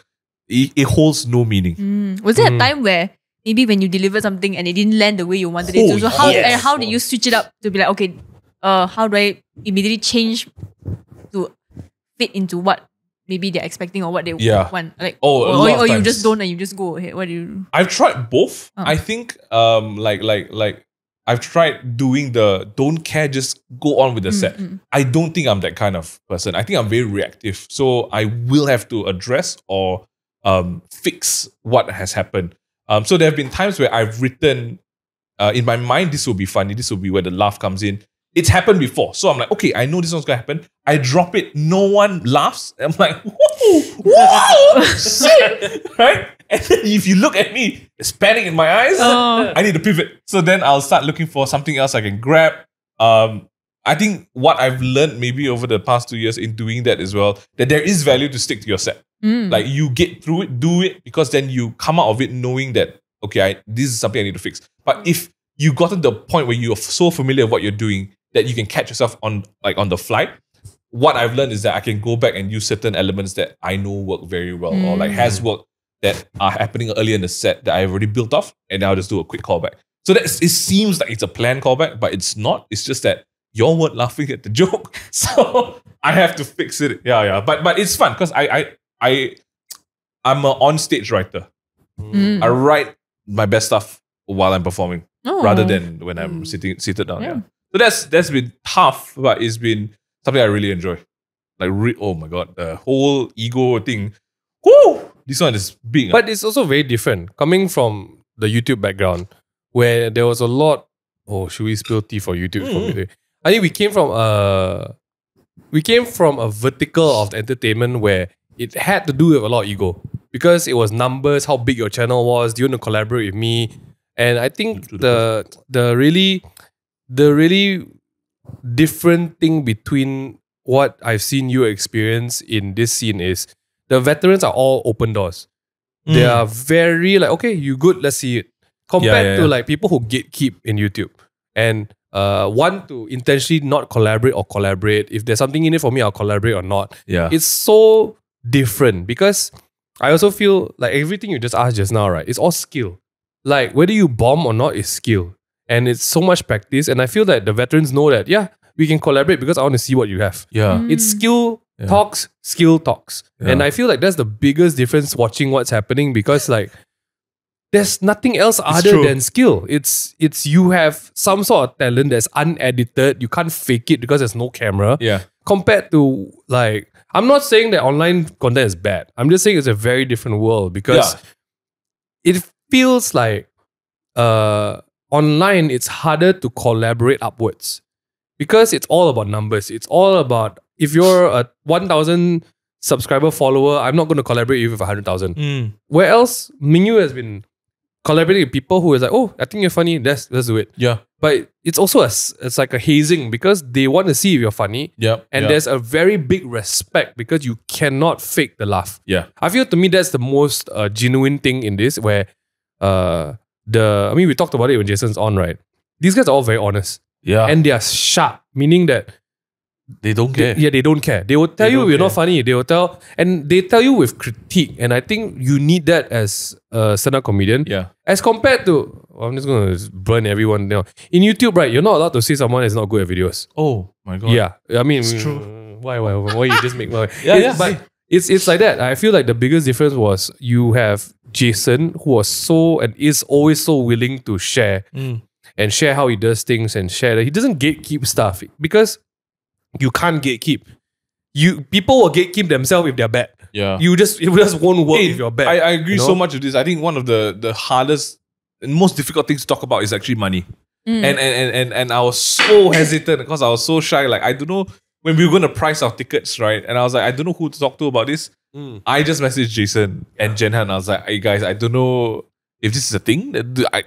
it holds no meaning. Was there a time where maybe when you delivered something and it didn't land the way you wanted it to? So how did you switch it up to be like, okay, how do I immediately change to fit into what maybe they're expecting or what they want? Like, or you just don't and you just go ahead. What do you? I've tried both. I think like I've tried doing the don't care, just go on with the set. I don't think I'm that kind of person. I think I'm very reactive. So I will have to address or fix what has happened. So there have been times where I've written, in my mind, this will be funny. This will be where the laugh comes in. It's happened before. So I'm like, okay, I know this one's going to happen. I drop it. No one laughs. I'm like, whoa, shit. Right? And then if you look at me, it's panic in my eyes. I need to pivot. So then I'll start looking for something else I can grab. I think what I've learned maybe over the past 2 years in doing that as well, that there is value to stick to your set. Like you get through it, do it, because then you come out of it knowing that, okay, this is something I need to fix. But if you got to the point where you're so familiar with what you're doing that you can catch yourself on the fly, what I've learned is that I can go back and use certain elements that I know work very well or like has worked that are happening earlier in the set that I've already built off, and I'll just do a quick callback. So it seems like it's a planned callback, but it's not. It's just that y'all weren't laughing at the joke, so I have to fix it. Yeah. But it's fun because I'm an on-stage writer. I write my best stuff while I'm performing rather than when I'm seated down. Yeah. So that's been tough, but it's been something I really enjoy. Like, oh my God, the whole ego thing. Whoo! This one is big. But it's also very different. Coming from the YouTube background, where there was a lot, should we spill tea for YouTube? I think we came from a vertical of the entertainment where it had to do with a lot of ego. Because it was numbers, how big your channel was, do you want to collaborate with me? And I think the really different thing between what I've seen you experience in this scene is the veterans are all open doors. They are very like, okay, you good, let's see it. Compared to like people who gatekeep in YouTube and want to intentionally not collaborate or collaborate. If there's something in it for me, I'll collaborate or not. Yeah. It's so different because I also feel like everything you just asked just now, right? It's all skill. Like whether you bomb or not is skill. And it's so much practice. And I feel that the veterans know that, yeah, we can collaborate because I want to see what you have. Yeah. It's skill talks, skill talks. Yeah. And I feel like that's the biggest difference watching what's happening because like there's nothing else other than skill. It's you have some sort of talent that's unedited. You can't fake it because there's no camera. Yeah. Compared to like, I'm not saying that online content is bad. I'm just saying it's a very different world because it feels like online it's harder to collaborate upwards because it's all about numbers. It's all about if you're a 1,000 subscriber follower, I'm not going to collaborate with 100,000. Where else Ming Yue has been collaborating with people who is like, oh, I think you're funny, let's do it. Yeah. But it's also it's like a hazing because they want to see if you're funny. And there's a very big respect because you cannot fake the laugh. Yeah. I feel to me that's the most genuine thing in this where I mean we talked about it when Jason's on, right? These guys are all very honest. Yeah. And they are sharp, meaning that they don't care. They don't care. They will tell you you're not funny. They will and they tell you with critique. And I think you need that as a stand-up comedian. Yeah. As compared to, I'm just going to burn everyone now. In YouTube, right, you're not allowed to say someone is not good at videos. Oh my God. Yeah. I mean, it's true. Why you just make... Yeah. It's like that. I feel like the biggest difference was you have Jason who was so and is always so willing to share and share how he does things and share that he doesn't gatekeep stuff because you can't gatekeep. People will gatekeep themselves if they're bad. Yeah. It just won't work if you're bad. I agree so much with this. I think one of the hardest and most difficult things to talk about is actually money. And I was so hesitant because I was so shy. Like I don't know when we were going to price our tickets, right? And I was like, I don't know who to talk to about this. I just messaged Jason and Jenhan. I was like, hey guys, I don't know if this is a thing,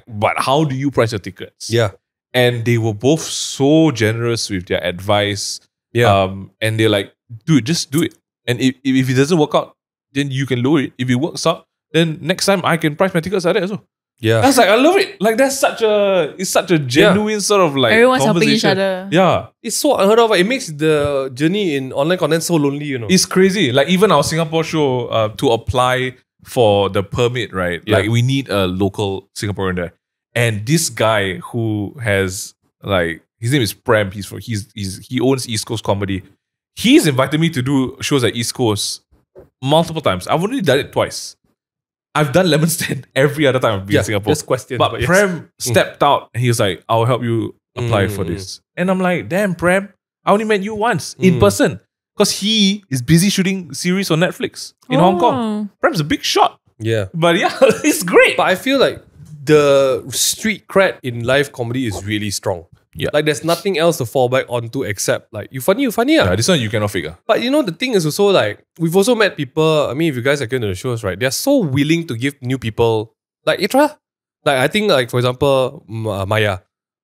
but how do you price your tickets? Yeah. And they were both so generous with their advice. Yeah. And they're like, dude, just do it. And if it doesn't work out, then you can lower it. If it works out, then next time I can price my tickets like that also. Yeah. That's like, I love it. Like it's such a genuine sort of like everyone's helping each other. Yeah. It's so unheard of. It makes the journey in online content so lonely, you know. It's crazy. Like even our Singapore show, to apply for the permit, right? Yeah. Like we need a local Singaporean there. And this guy who has like, his name is Prem. He owns East Coast Comedy. He's invited me to do shows at East Coast multiple times. I've only done it twice. I've done Lemon Stand every other time I've been in Singapore. Just question. But Prem stepped out and he was like, I'll help you apply for this. And I'm like, damn, Prem, I only met you once in person. Because he is busy shooting series on Netflix in Hong Kong. Prem's a big shot. Yeah. But yeah, it's great. But I feel like the street cred in live comedy is really strong. Yeah. Like there's nothing else to fall back onto except like, you funny. Yeah, this one you cannot figure. But you know, the thing is also like, we've also met people, I mean, if you guys are going to the shows, right? They're so willing to give new people, like, Itra. Like, I think, like, for example, Maya.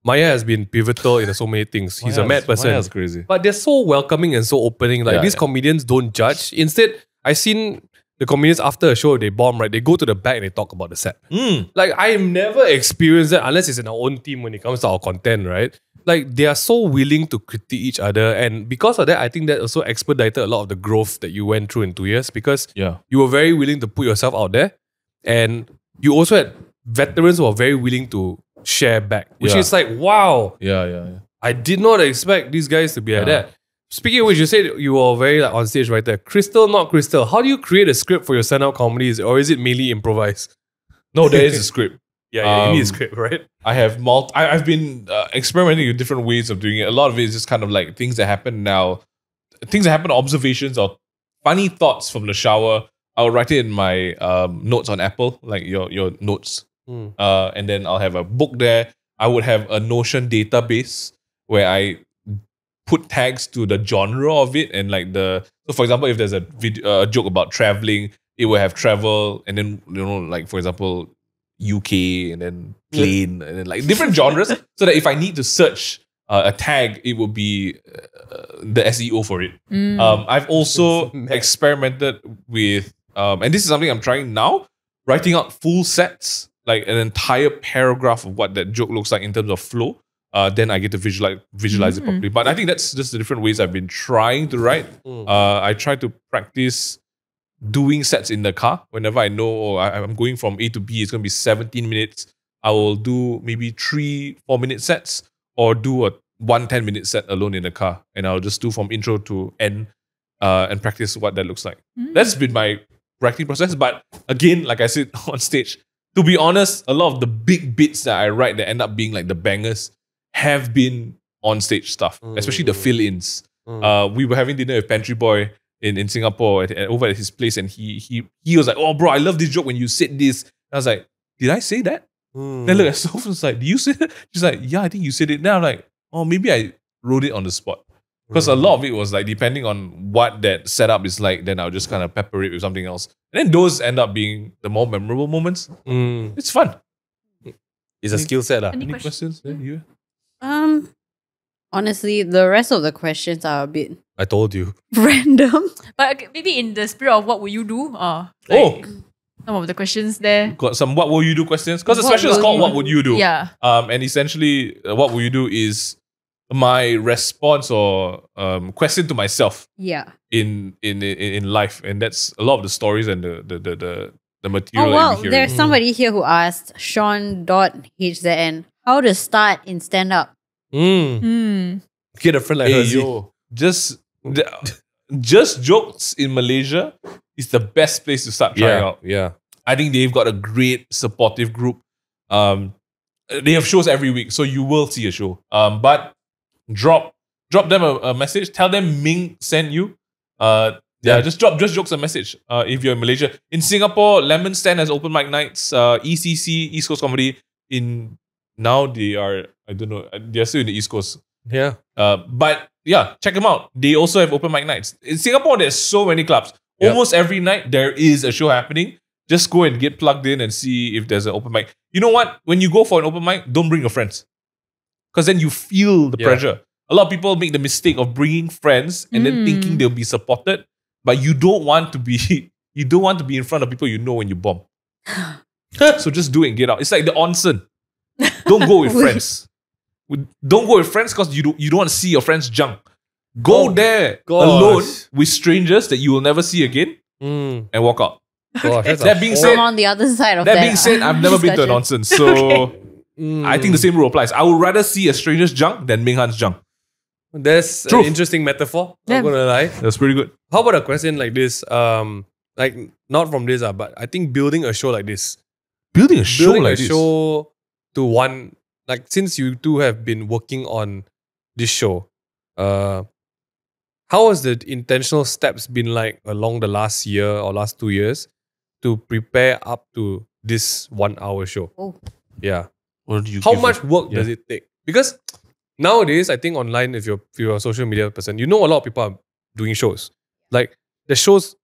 Maya has been pivotal in so many things. He's a mad person. Maya's crazy. But they're so welcoming and so opening. Like, these comedians don't judge. Instead, I've seen the comedians after a show, they bomb, right? They go to the back and they talk about the set. Like, I've never experienced that unless it's in our own team when it comes to our content, right? Like, they are so willing to critique each other. And because of that, I think that also expedited a lot of the growth that you went through in 2 years because you were very willing to put yourself out there. And you also had veterans who are very willing to share back, which is like, wow. Yeah. I did not expect these guys to be like that. Speaking of which, you said you were very like on stage right there. Crystal, not Crystal. How do you create a script for your stand-up comedies, or is it mainly improvise? No, there is a script. Yeah, you need a script, right? I have I've been experimenting with different ways of doing it. A lot of it is just kind of like things that happen now, things that happen, observations or funny thoughts from the shower. I'll write it in my notes on Apple, like your notes. And then I'll have a book there. I would have a Notion database where I put tags to the genre of it and like so for example, if there's a joke about traveling, it will have travel and then, you know, like for example, UK and then plane and then like different genres so that if I need to search a tag, it would be the SEO for it. I've also experimented with, and this is something I'm trying now, writing out full sets, like an entire paragraph of what that joke looks like in terms of flow. Then I get to visualize it properly. But I think that's just the different ways I've been trying to write. I try to practice doing sets in the car. Whenever I know I'm going from A to B, it's going to be 17 minutes. I will do maybe 3-4 minute sets, or do a 10-minute set alone in the car. And I'll just do from intro to end and practice what that looks like. That's been my writing process. But again, like I said on stage, to be honest, a lot of the big bits that I write that end up being like the bangers have been on stage stuff, especially the fill-ins. We were having dinner with Pantry Boy in Singapore over at his place, and he was like, "Oh, bro, I love this joke when you said this." And I was like, "Did I say that?" Then look at Sophie, was like, "Do you say that?" She's like, "Yeah, I think you said it." Then I'm like, "Oh, maybe I wrote it on the spot." Because a lot of it was like, depending on what that setup is like, then I'll just kind of pepper it with something else. And then those end up being the more memorable moments. It's fun. It's a skill set. Any Any questions? questions? Yeah, you? Honestly, the rest of the questions are a bit I told you. random. But okay, maybe in the spirit of what would you do? Some of the questions there. Got some what will you do questions? Because the What special is will called you- What Would You Do? Yeah. And essentially, what will you do is my response or question to myself Yeah. in life, and that's a lot of the stories and the material. Oh, that well, you're hearing. there's somebody here who asked, Sean.HZN, how to start in stand-up. Get a friend like Hey, her. see. yo, just jokes in Malaysia is the best place to start trying out. Yeah. I think they've got a great supportive group. They have shows every week, so you will see a show. But drop them a message. Tell them Ming sent you. Just drop just jokes a message. If you're in Malaysia, in Singapore, Lemon Stand has open mic nights. ECC, East Coast Comedy. Now they are, I don't know, they're still in the East Coast. Yeah. But yeah, check them out. They also have open mic nights. In Singapore, there's so many clubs. Yep. Almost every night there is a show happening. Just go and get plugged in and see if there's an open mic. You know what? When you go for an open mic, don't bring your friends. Because then you feel the pressure. A lot of people make the mistake of bringing friends and then thinking they'll be supported. But you don't want to be in front of people you know when you bomb. So just do it and get out. It's like the onsen. Don't go with friends. Don't go with friends because you don't want to see your friends junk. Go there alone with strangers that you will never see again and walk out. Gosh, that's That being I'm said, on the other side of that. that being said, I've never been to a discussion. nonsense. So I think the same rule applies. I would rather see a stranger's junk than Ming Han's junk. That's an Truth. interesting metaphor. Yeah. Not gonna lie. That's pretty good. How about a question like this? Like not from this, but I think building a show like this. Building a show Building like a this. show to one, like since you two have been working on this show, how has the intentional steps been like along the last year or last 2 years to prepare up to this 1 hour show? Oh. Yeah. What do you How give much it? work does it take? Because nowadays, I think online, if you're a social media person, you know a lot of people are doing shows. Like the shows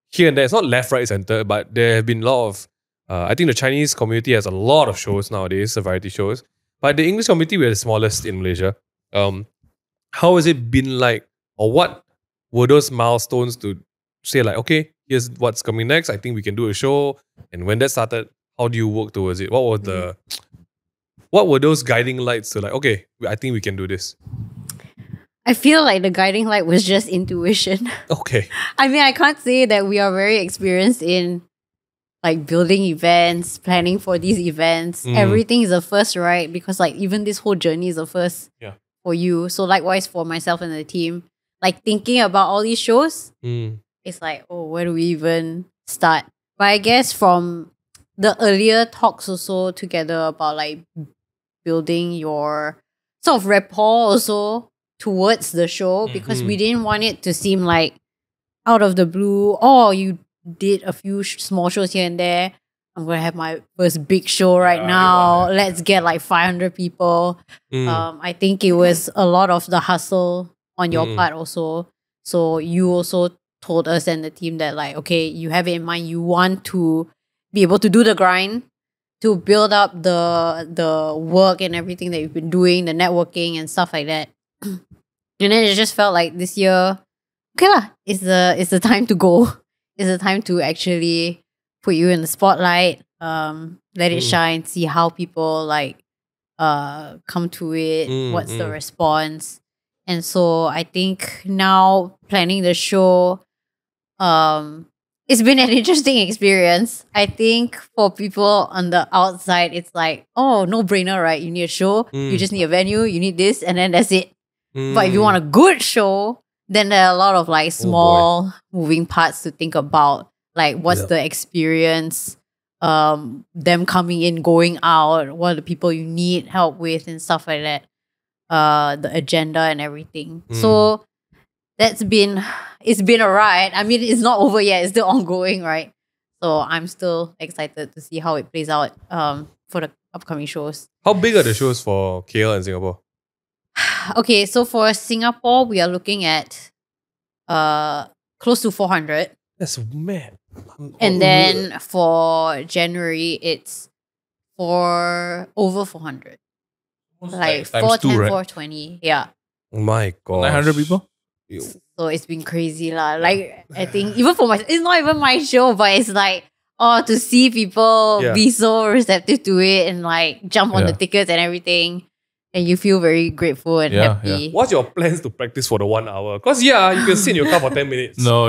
here and there, it's not left, right, center, but there have been a lot of, I think the Chinese community has a lot of shows nowadays, variety shows. But the English community, we're the smallest in Malaysia. How has it been like, or what were those milestones to say like, okay, here's what's coming next. I think we can do a show. And when that started, how do you work towards it? What were those guiding lights to like, okay, I think we can do this? I feel like the guiding light was just intuition. Okay. I mean, I can't say that we are very experienced in like building events, planning for these events. Everything is a first, right? Because like even this whole journey is a first for you. So likewise for myself and the team, like thinking about all these shows, it's like, oh, where do we even start? But I guess from the earlier talks also together about like building your sort of rapport also towards the show, because we didn't want it to seem like out of the blue, oh, you did a few small shows here and there. I'm going to have my first big show right now. Let's get like 500 people. I think it was a lot of the hustle on your part also. So you also told us and the team that like, okay, you have it in mind. You want to be able to do the grind to build up the work and everything that you've been doing, the networking and stuff like that. And then it just felt like this year, okay lah, it's the time to go. It's the time to actually put you in the spotlight, let it shine, see how people like come to it, what's the response. And so I think now planning the show, it's been an interesting experience. I think for people on the outside, it's like, oh, no brainer, right? You need a show, you just need a venue, you need this, and then that's it. But if you want a good show, then there are a lot of like small moving parts to think about. Like what's the experience, them coming in, going out, what are the people you need help with and stuff like that. The agenda and everything. So it's been a ride. I mean, it's not over yet. It's still ongoing, right? So I'm still excited to see how it plays out for the upcoming shows. How big are the shows for KL and Singapore? Okay, so for Singapore, we are looking at close to 400. That's mad. And then for January, it's over 400. Like times 410, 2, right? 420. Yeah. My God. 900 people? So it's been crazy lah. Like I think even for it's not even my show, but it's like to see people be so receptive to it and like jump on the tickets and everything, and you feel very grateful and happy. Yeah. What's your plans to practice for the 1 hour? Because you can sit in your car for 10 minutes. No,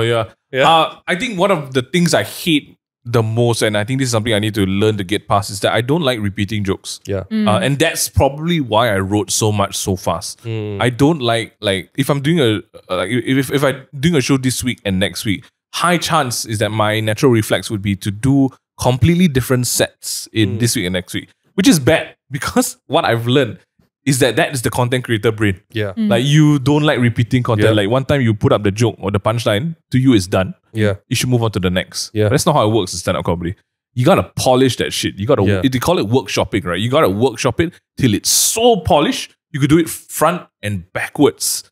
I think one of the things I hate the most, and I think this is something I need to learn to get past, is that I don't like repeating jokes. Yeah. And that's probably why I wrote so much so fast. I don't like if I'm doing if I'm doing a show this week and next week, high chance is that my natural reflex would be to do completely different sets in this week and next week, which is bad because what I've learned is that is the content creator brain. Yeah. Like you don't like repeating content. Yeah. Like one time you put up the joke or the punchline, to you it's done. Yeah. You should move on to the next. Yeah. But that's not how it works in stand-up comedy. You gotta polish that shit. You gotta they call it workshopping, right? You gotta workshop it till it's so polished, you could do it front and backwards.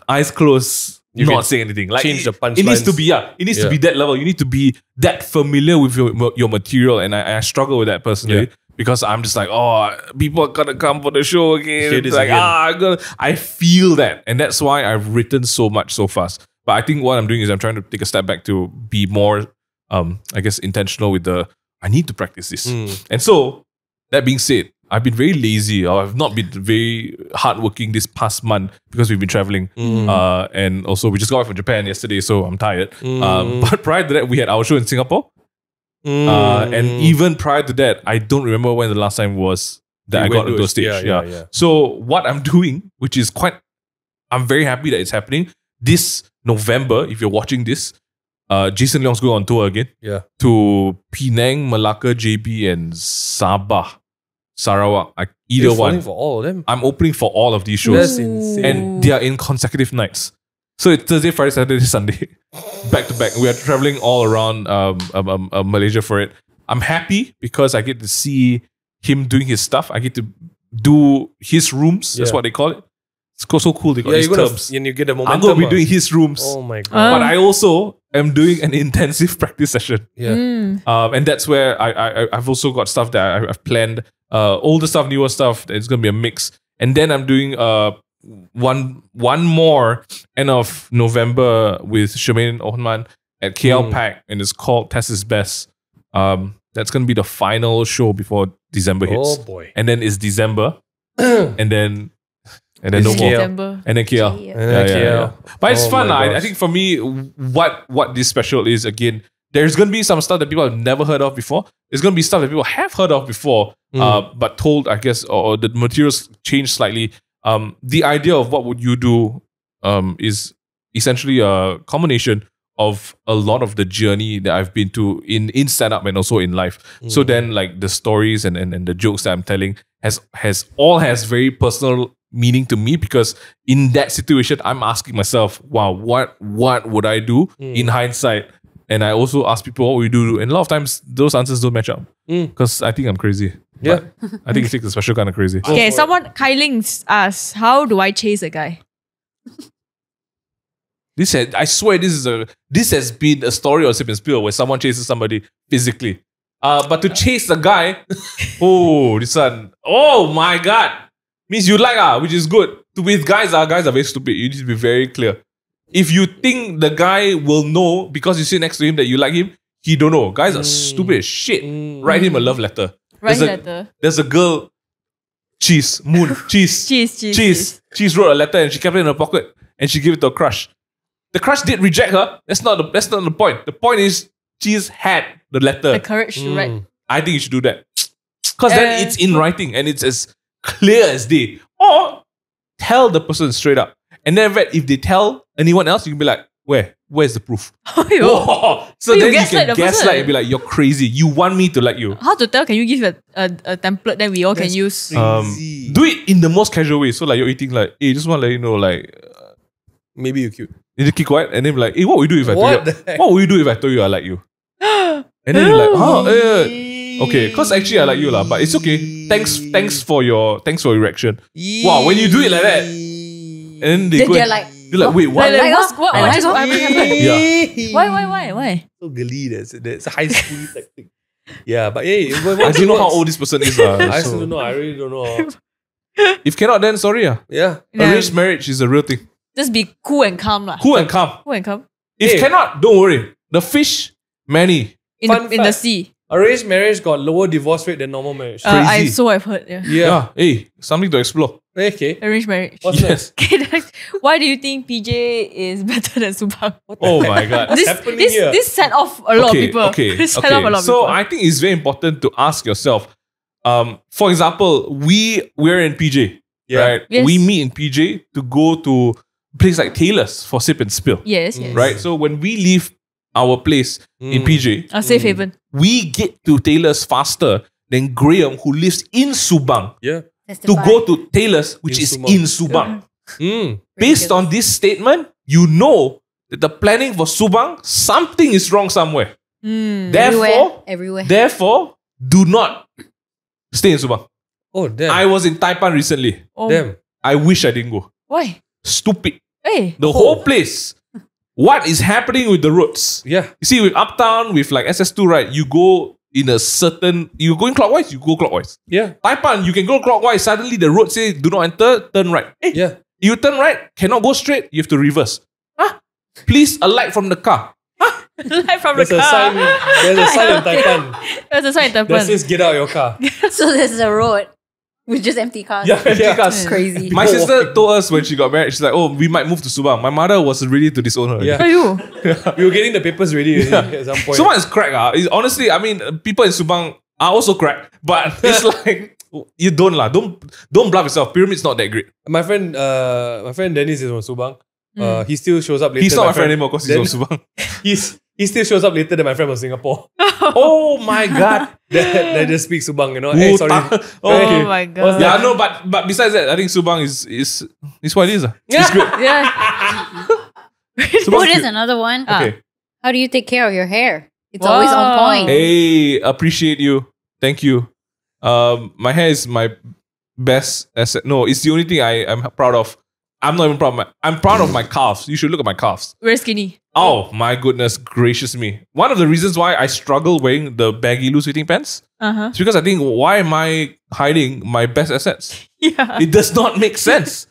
Eyes closed, You not can saying anything. Like change the it needs to punchlines. be, it needs to be that level. You need to be that familiar with your material. And I struggle with that personally. Yeah. Because I'm just like, people are gonna come for the show again. Hear this It's like, again. I feel that. And that's why I've written so much so fast. But I think what I'm doing is I'm trying to take a step back to be more, I guess, intentional with I need to practice this. And so, that being said, I've been very lazy, or I've not been very hardworking this past month because we've been traveling. And also, we just got back from Japan yesterday, so I'm tired. But prior to that, we had our show in Singapore. And even prior to that, I don't remember when the last time was that I got into a stage. Yeah. So what I'm doing, which is I'm very happy that it's happening. This November, if you're watching this, Jason Leong's going on tour again. Yeah. To Penang, Malacca, JB, and Sabah, Sarawak. Either You're one. falling for all of them. I'm opening for all of these shows. That's insane. And they are in consecutive nights. So it's Thursday, Friday, Saturday, Sunday, back to back. We are traveling all around Malaysia for it. I'm happy because I get to see him doing his stuff. I get to do his rooms. That's what they call it. It's so cool. They got these terms. And you get the momentum. I'm going to be doing his rooms. Oh my God. But I also am doing an intensive practice session. Yeah. And that's where I've also got stuff that I've planned. Older stuff, newer stuff. It's going to be a mix. And then I'm doing one more end of November with Shemaine Ohman at KL Pack, and it's called Test His Best. That's going to be the final show before December hits. Oh boy. And then it's December. and then no more. December. And then KL. KL. But it's Oh fun. my I gosh. think for me, what this special is, again, there's going to be some stuff that people have never heard of before. There's going to be stuff that people have heard of before, but told, I guess, or the materials changed slightly. The idea of what would you do is essentially a combination of a lot of the journey that I've been to in stand-up and also in life. So then like the stories and the jokes that I'm telling has very personal meaning to me, because in that situation I'm asking myself, wow, what would I do in hindsight? And I also ask people, what would you do? And a lot of times those answers don't match up because I think I'm crazy. Yeah. But I think it takes a special kind of crazy. Okay, Kailing's asked, how do I chase a guy? I swear this has been a story of Sip and Spill where someone chases somebody physically. But to chase the guy, oh, this one, oh my god, means you like which is good. With guys are very stupid. You need to be very clear. If you think the guy will know because you sit next to him that you like him, he don't know. Guys are stupid as shit. Write him a love letter. There's a girl, Cheese wrote a letter and she kept it in her pocket and she gave it to a crush. The crush did reject her. That's not the point. The point is Cheese had the letter. The courage to write. I think you should do that. Because then it's in writing and it's as clear as day. Or tell the person straight up. And then if they tell anyone else, you can be like, where's the proof? Oh, so then you can gaslight and be like, you're crazy. You want me to like you. How to tell? Can you give a template that we all can use? Do it in the most casual way. So like you're eating like, hey, just want to let you know, like, maybe you're cute. You just keep quiet and then be like, hey, what would you do if I told you? What would you do if I told you I like you? And then you're like, okay, because actually I like you but it's okay. Thanks for your erection. Wow, when you do it like that, and then they're like, wait, what? What happened? Why? So glee, that's a high school tactic. Yeah, but hey, I don't know how old this person is. I still don't know. I really don't know. If cannot, then sorry. Yeah. Arranged marriage is a real thing. Just be cool and calm. Cool and calm. If cannot, don't worry. The fish, many. In the sea. Arranged marriage got lower divorce rate than normal marriage. I've heard. Yeah. Hey, something to explore. Okay. Arranged marriage. What's next? Why do you think PJ is better than Subang? Oh my god. This set off a lot of people. So I think it's very important to ask yourself. For example, we're in PJ. Right? Yes. We meet in PJ to go to a place like Taylor's for sip and spill. Yes. Right? So when we leave our place in PJ, a safe haven, we get to Taylor's faster than Graham, who lives in Subang. Yeah. To go to Taylor's, which is in Subang. Based on this statement, you know that the planning for Subang, something is wrong somewhere. Everywhere. Therefore, do not stay in Subang. Oh, damn. I was in Taipan recently. Oh. Damn. I wish I didn't go. Why? Stupid. Hey. The whole place. What is happening with the roads? Yeah. You see, with Uptown, with like SS2, right? You go in a certain... You going clockwise, you go clockwise. Yeah. Taipan, you can go clockwise. Suddenly the road says, do not enter, turn right. Yeah. You turn right, cannot go straight, you have to reverse. Please alight from the car. Alight from There's the car. There's a sign in Taipan. There's a sign in Taipan. That says, get out of your car. So there's a road with just empty cars. Yeah, empty cars. Crazy. My sister told us when she got married, she's like, oh, we might move to Subang. My mother was ready to disown her. Yeah. Are you? We were getting the papers ready at some point. Subang is crack. Honestly, I mean, people in Subang are also crack. But it's like, you don't bluff yourself. Pyramid's not that great. My friend Dennis is from Subang. He still shows up later. He's not my friend anymore because he's from Subang. He still shows up later than my friend from Singapore. Oh my god. That just speaks Subang, you know. Hey, sorry. Oh my god. Yeah, no, but besides that, I think Subang is what it is. It's good. Yeah. There's another one. Okay. How do you take care of your hair? It's always on point. Hey, appreciate you. Thank you. My hair is my best asset. No, it's the only thing I'm proud of. I'm not even proud of I'm proud of my calves. You should look at my calves. Very skinny. Oh my goodness gracious me. One of the reasons why I struggle wearing the baggy loose fitting pants is because I think, why am I hiding my best assets? Yeah. It does not make sense.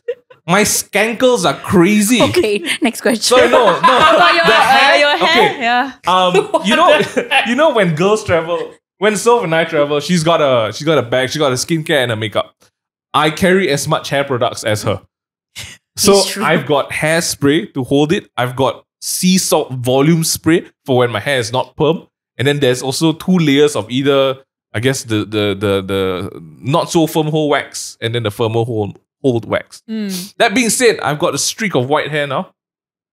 My skankles are crazy. Okay, next question. Sorry, no. Your hair? Okay. Yeah. You know when girls travel, when Soph and I travel, she's got a bag, she got a skincare and a makeup. I carry as much hair products as her. So I've got hairspray to hold it. I've got sea salt volume spray for when my hair is not perm. And then there's also 2 layers of either, I guess, the not so firm hold wax and then the firmer hold wax. That being said, I've got a streak of white hair now.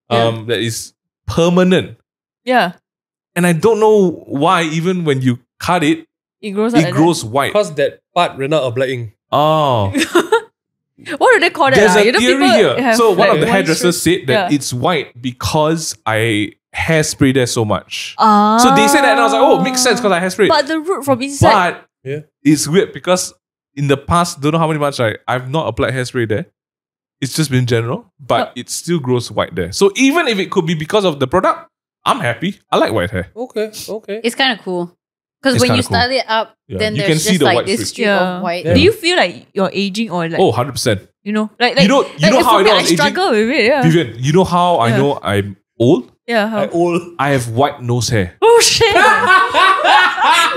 That is permanent. Yeah. And I don't know why, even when you cut it, it grows white. Because that part ran out of black ink. Oh. What do they call that? There's a theory here. So one of the hairdressers said that Yeah. it's white because I hairspray there so much. Ah. So they said that and I was like, oh, it makes sense because I hairspray. But the root from inside. But it's weird because in the past, don't know how many months, I've not applied hairspray there. It's just been general, but it still grows white there. So even if it could be because of the product, I'm happy. I like white hair. Okay. It's kind of cool. Because It's when you kinda cool. style it up, Yeah. then You there's can see just the like white this streak. strip of white. Do you feel like you're aging or like, Oh, 100%. you know, like You know how I know I was aging? struggle with it. Yeah. Vivian, you know how I know I'm old? Yeah. How? Old. I have white nose hair. Oh shit.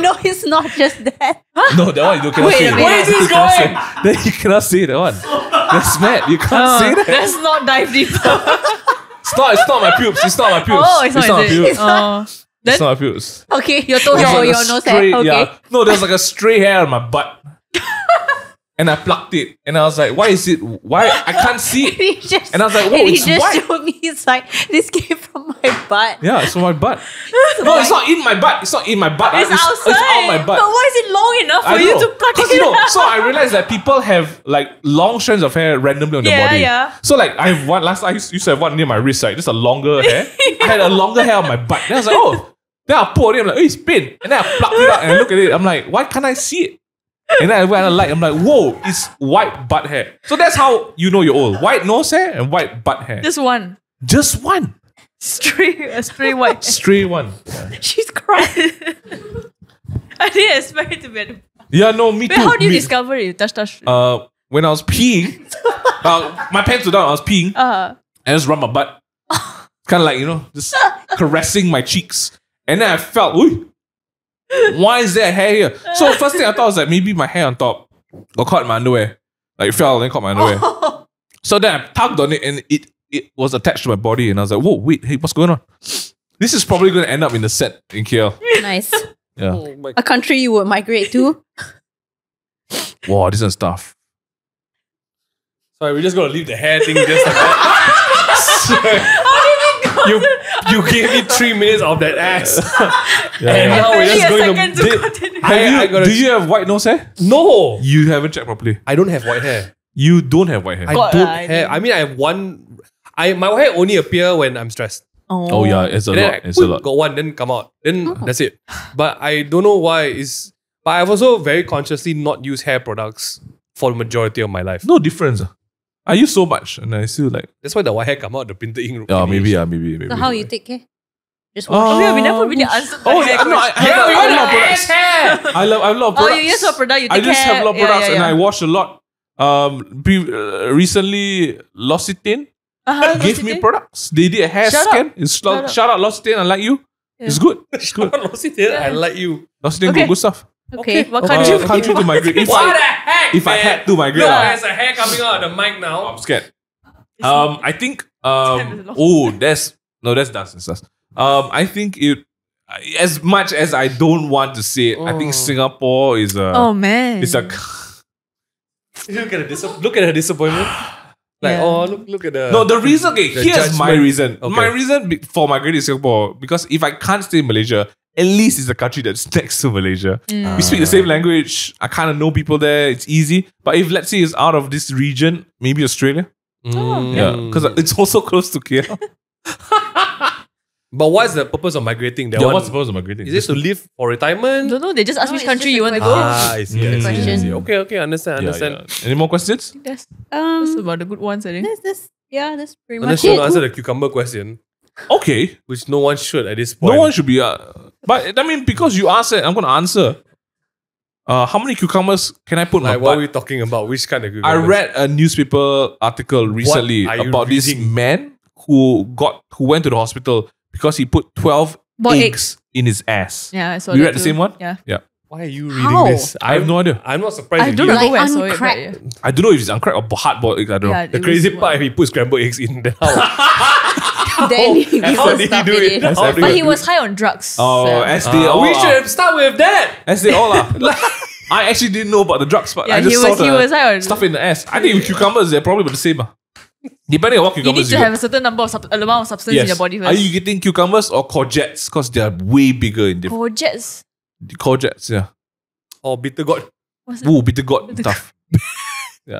No, it's not just that. No, that one you cannot Wait say. a minute. Where is this You cannot going? say- Then you cannot say that one. That's mad. You can't say that. Let's not dive deeper. It's not my pubes. It's not my pubes. Oh, it's not my is it? pubes. Oh. It's not my pubes. Okay, your toe There's hair or like a your nose stray- hair. Okay. Yeah. No, there's like a stray hair on my butt. And I plucked it. And I was like, why is it? Why? I can't see it. He just, And I was like, whoa, and he it's just white. showed me, it's like, this came from my butt. Yeah, it's on my butt. No, it's not in my butt. It's not in my butt. It's outside. It's on my butt. But why is it long enough I for you know. to pluck 'Cause, it you know, out? so I realized that people have like long strands of hair randomly on their Yeah, body. yeah. So like I have one last I used to have one near my wrist, right? Just a longer hair. I had a longer hair on my butt. Then I was like, oh. Then I pulled it, I'm like, oh, it's pain. And then I plucked it out and I look at it. I'm like, why can't I see it? And then when I light, I'm like, whoa, it's white butt hair. So that's how you know you're old. White nose hair and white butt hair. Just one. Just one. A stray white. Stray one. She's crying. I didn't expect it to be. Yeah, no, me Wait, too. how do you Me- discover it? Touch. When I was peeing, my pants were down, I was peeing. I just rub my butt. Kind of like, you know, just caressing my cheeks. And then I felt, ooh, why is there hair here? So first thing I thought was like maybe my hair on top got caught in my underwear. Like it fell and then caught my underwear. So then I tugged on it and it was attached to my body. And I was like, whoa, wait, hey, what's going on? This is probably going to end up in the set in KL. Nice. Yeah. Oh my A country you would migrate to? Wow, this is tough. Sorry, we're just gonna leave the hair thing just like that. You gave me 3 minutes of that ass. And now we're just going to. Do you have white nose hair? No, You haven't checked properly. I don't have white hair. You don't have white hair. I God, don't I have. I mean, I have one. My white hair only appear when I'm stressed. Oh yeah, it's a And then lot. It's a lot. Got one, then come out. Then that's it. But I don't know why. But I've also very consciously not used hair products for the majority of my life. No difference. I use so much and I still like. That's why the white hair come out, the printed ink. Oh, finish. maybe. So how you take care? Just Oh, wash. We never really answered the Oh, hair yeah, no, I question. have we a got lot of the products. hair. I love a lot of Oh, products. you use a product, you I take just care. have a lot of Yeah, products yeah, and yeah. I wash a lot. Recently, L'Occitane gave me products. They did a hair Shout scan. out. Shout out L'Occitane, I like you. Yeah. It's good. It's good. I like you. L'Occitane Okay. good stuff. Okay, what Country country? to migrate. If What the I, heck? if I had to migrate, Look, lah. there's a hair coming out of the mic now. I'm scared. It's I think lost. that's dust. I think it, as much as I don't want to say it, I think Singapore is a Oh man. it's a Look at her disappointment. Like, Yeah. oh, look at the. no. The reason, okay, the here's my judgment. reason. Okay. My reason for migrating to Singapore, because if I can't stay in Malaysia, at least it's a country that's next to Malaysia. We speak the same language. I kind of know people there. It's easy. But if let's say it's out of this region, maybe Australia. Yeah, because it's also close to KL. But what's the purpose of migrating? That Yeah, one, what's the purpose of migrating? is it to live for retirement? don't know. They just ask No, which it's country just you a want to go. I see. I see, I Question. see. Okay, understand. Yeah. Any more questions? That's Um, about the good ones, I think. that's pretty Unless much you it. want to answer the cucumber question, Okay. which no one should at this point. No one should be. But I mean, because you asked it, I'm going to answer. How many cucumbers can I put in my Like, what are butt? we talking about? Which kind of I cucumbers? read a newspaper article recently are you about this reading? man who went to the hospital because he put 12 Boiled eggs in his ass. Yeah, I saw You that read the too. same one? Yeah. Why are you reading How? this? I have no idea. I'm not surprised. I with don't you. remember where I Like saw it. But uncracked. yeah. I don't know if it's uncracked or hard-boiled eggs. I don't know. Yeah, The it crazy was- part, if he put scrambled eggs in, then how? Then he How will did he stuff do it it? in. How did But he he do was it? high on drugs. Oh, so- as they all we are. should start with that. As they all are. I actually didn't know about the drugs, but Yeah, I just he saw was- the he was high on- stuff in the ass. I think with cucumbers, they're probably about the same. Depending on what You cucumbers need to have a certain number of amount of substance in your body first. Are you getting cucumbers or courgettes? Because they are way bigger in different. Courgettes. Courgettes, yeah. Oh, bitter God. What's that? Ooh, bitter gourd, tough.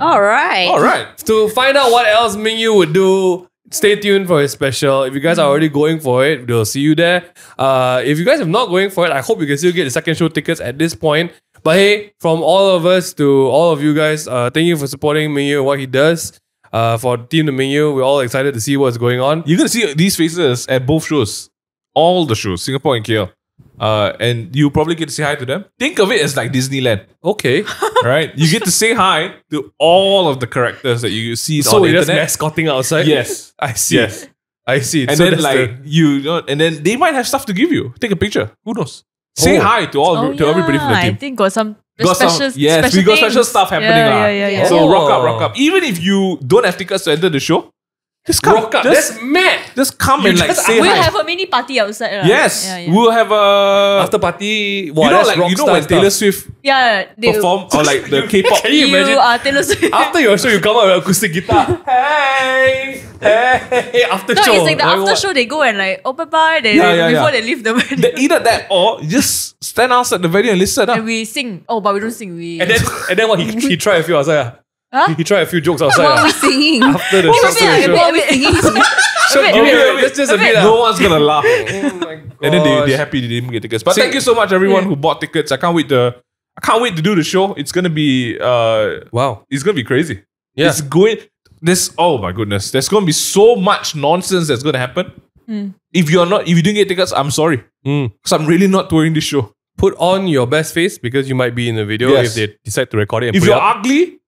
All right. All right. To find out what else Ming Yue would do, stay tuned for his special. If you guys are already going for it, we'll see you there. If you guys are not going for it, I hope you can still get the second show tickets at this point. But hey, from all of us to all of you guys, thank you for supporting Ming Yue and what he does. For Team the Ming Yue, we're all excited to see what's going on. You're going to see these faces at both shows. All the shows, Singapore and KL. and you probably get to say hi to them. Think of it as like Disneyland. Okay. Right? You get to say hi to all of the characters that you see So on the we're just internet. mascotting outside? Yes. I see. Yes. I see. And So then that's like the- you know, and then they might have stuff to give you. Take a picture. Who knows? Say Oh. hi to all to everybody from the I team. think got some Got some- special, yes, special we got special things. stuff happening. Yeah. So Oh. rock up. Even if you don't have tickets to enter the show, just come. Rock up. Just, That's mad. just come You and like just- say We'll hi. have a mini party outside. lah. Yes, Yeah. we'll have a After party, you know, that's like you know rockstar when Taylor stuff. Swift Yeah, they, perform or like the K-pop. Can you imagine? are Taylor Swift. After your show, you come out with acoustic guitar. Hey, after No, show. it's like the Like after what? show they go and like, oh bye bye. Yeah. Before they leave the venue. Either that or you just stand outside the venue and listen. And we sing. Oh, but we don't sing. We And then what? He tried a few outside. Huh? He tried a few jokes outside. What are we singing? After the Give show. me a bit, What are we singing? So bit, give me a bit, a- that's just a bit. No one's gonna laugh. Oh my god. And then they're happy they didn't get tickets. But See- thank you so much everyone who bought tickets. I can't wait to do the show. It's gonna be Wow. it's gonna be crazy. Yeah. It's going oh my goodness. There's gonna be so much nonsense that's gonna happen. If you didn't get tickets, I'm sorry. Because I'm really not touring this show. Put on your best face because you might be in the video Yes. if they decide to record it and If put you're it up. ugly,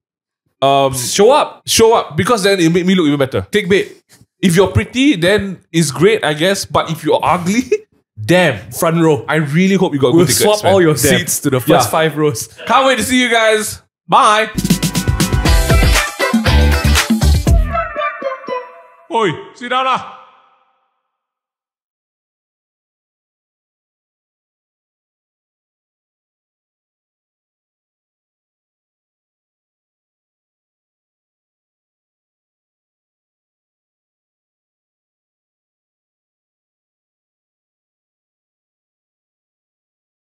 Show up. show up because then it'll make me look even better. Clickbait. If you're pretty, then it's great, I guess. But if you're ugly, damn. Front row. I really hope you got We'll good tickets. swap man. all your Damn. seats to the first Yeah. 5 rows. Can't wait to see you guys. Bye. Oi, sit down lah.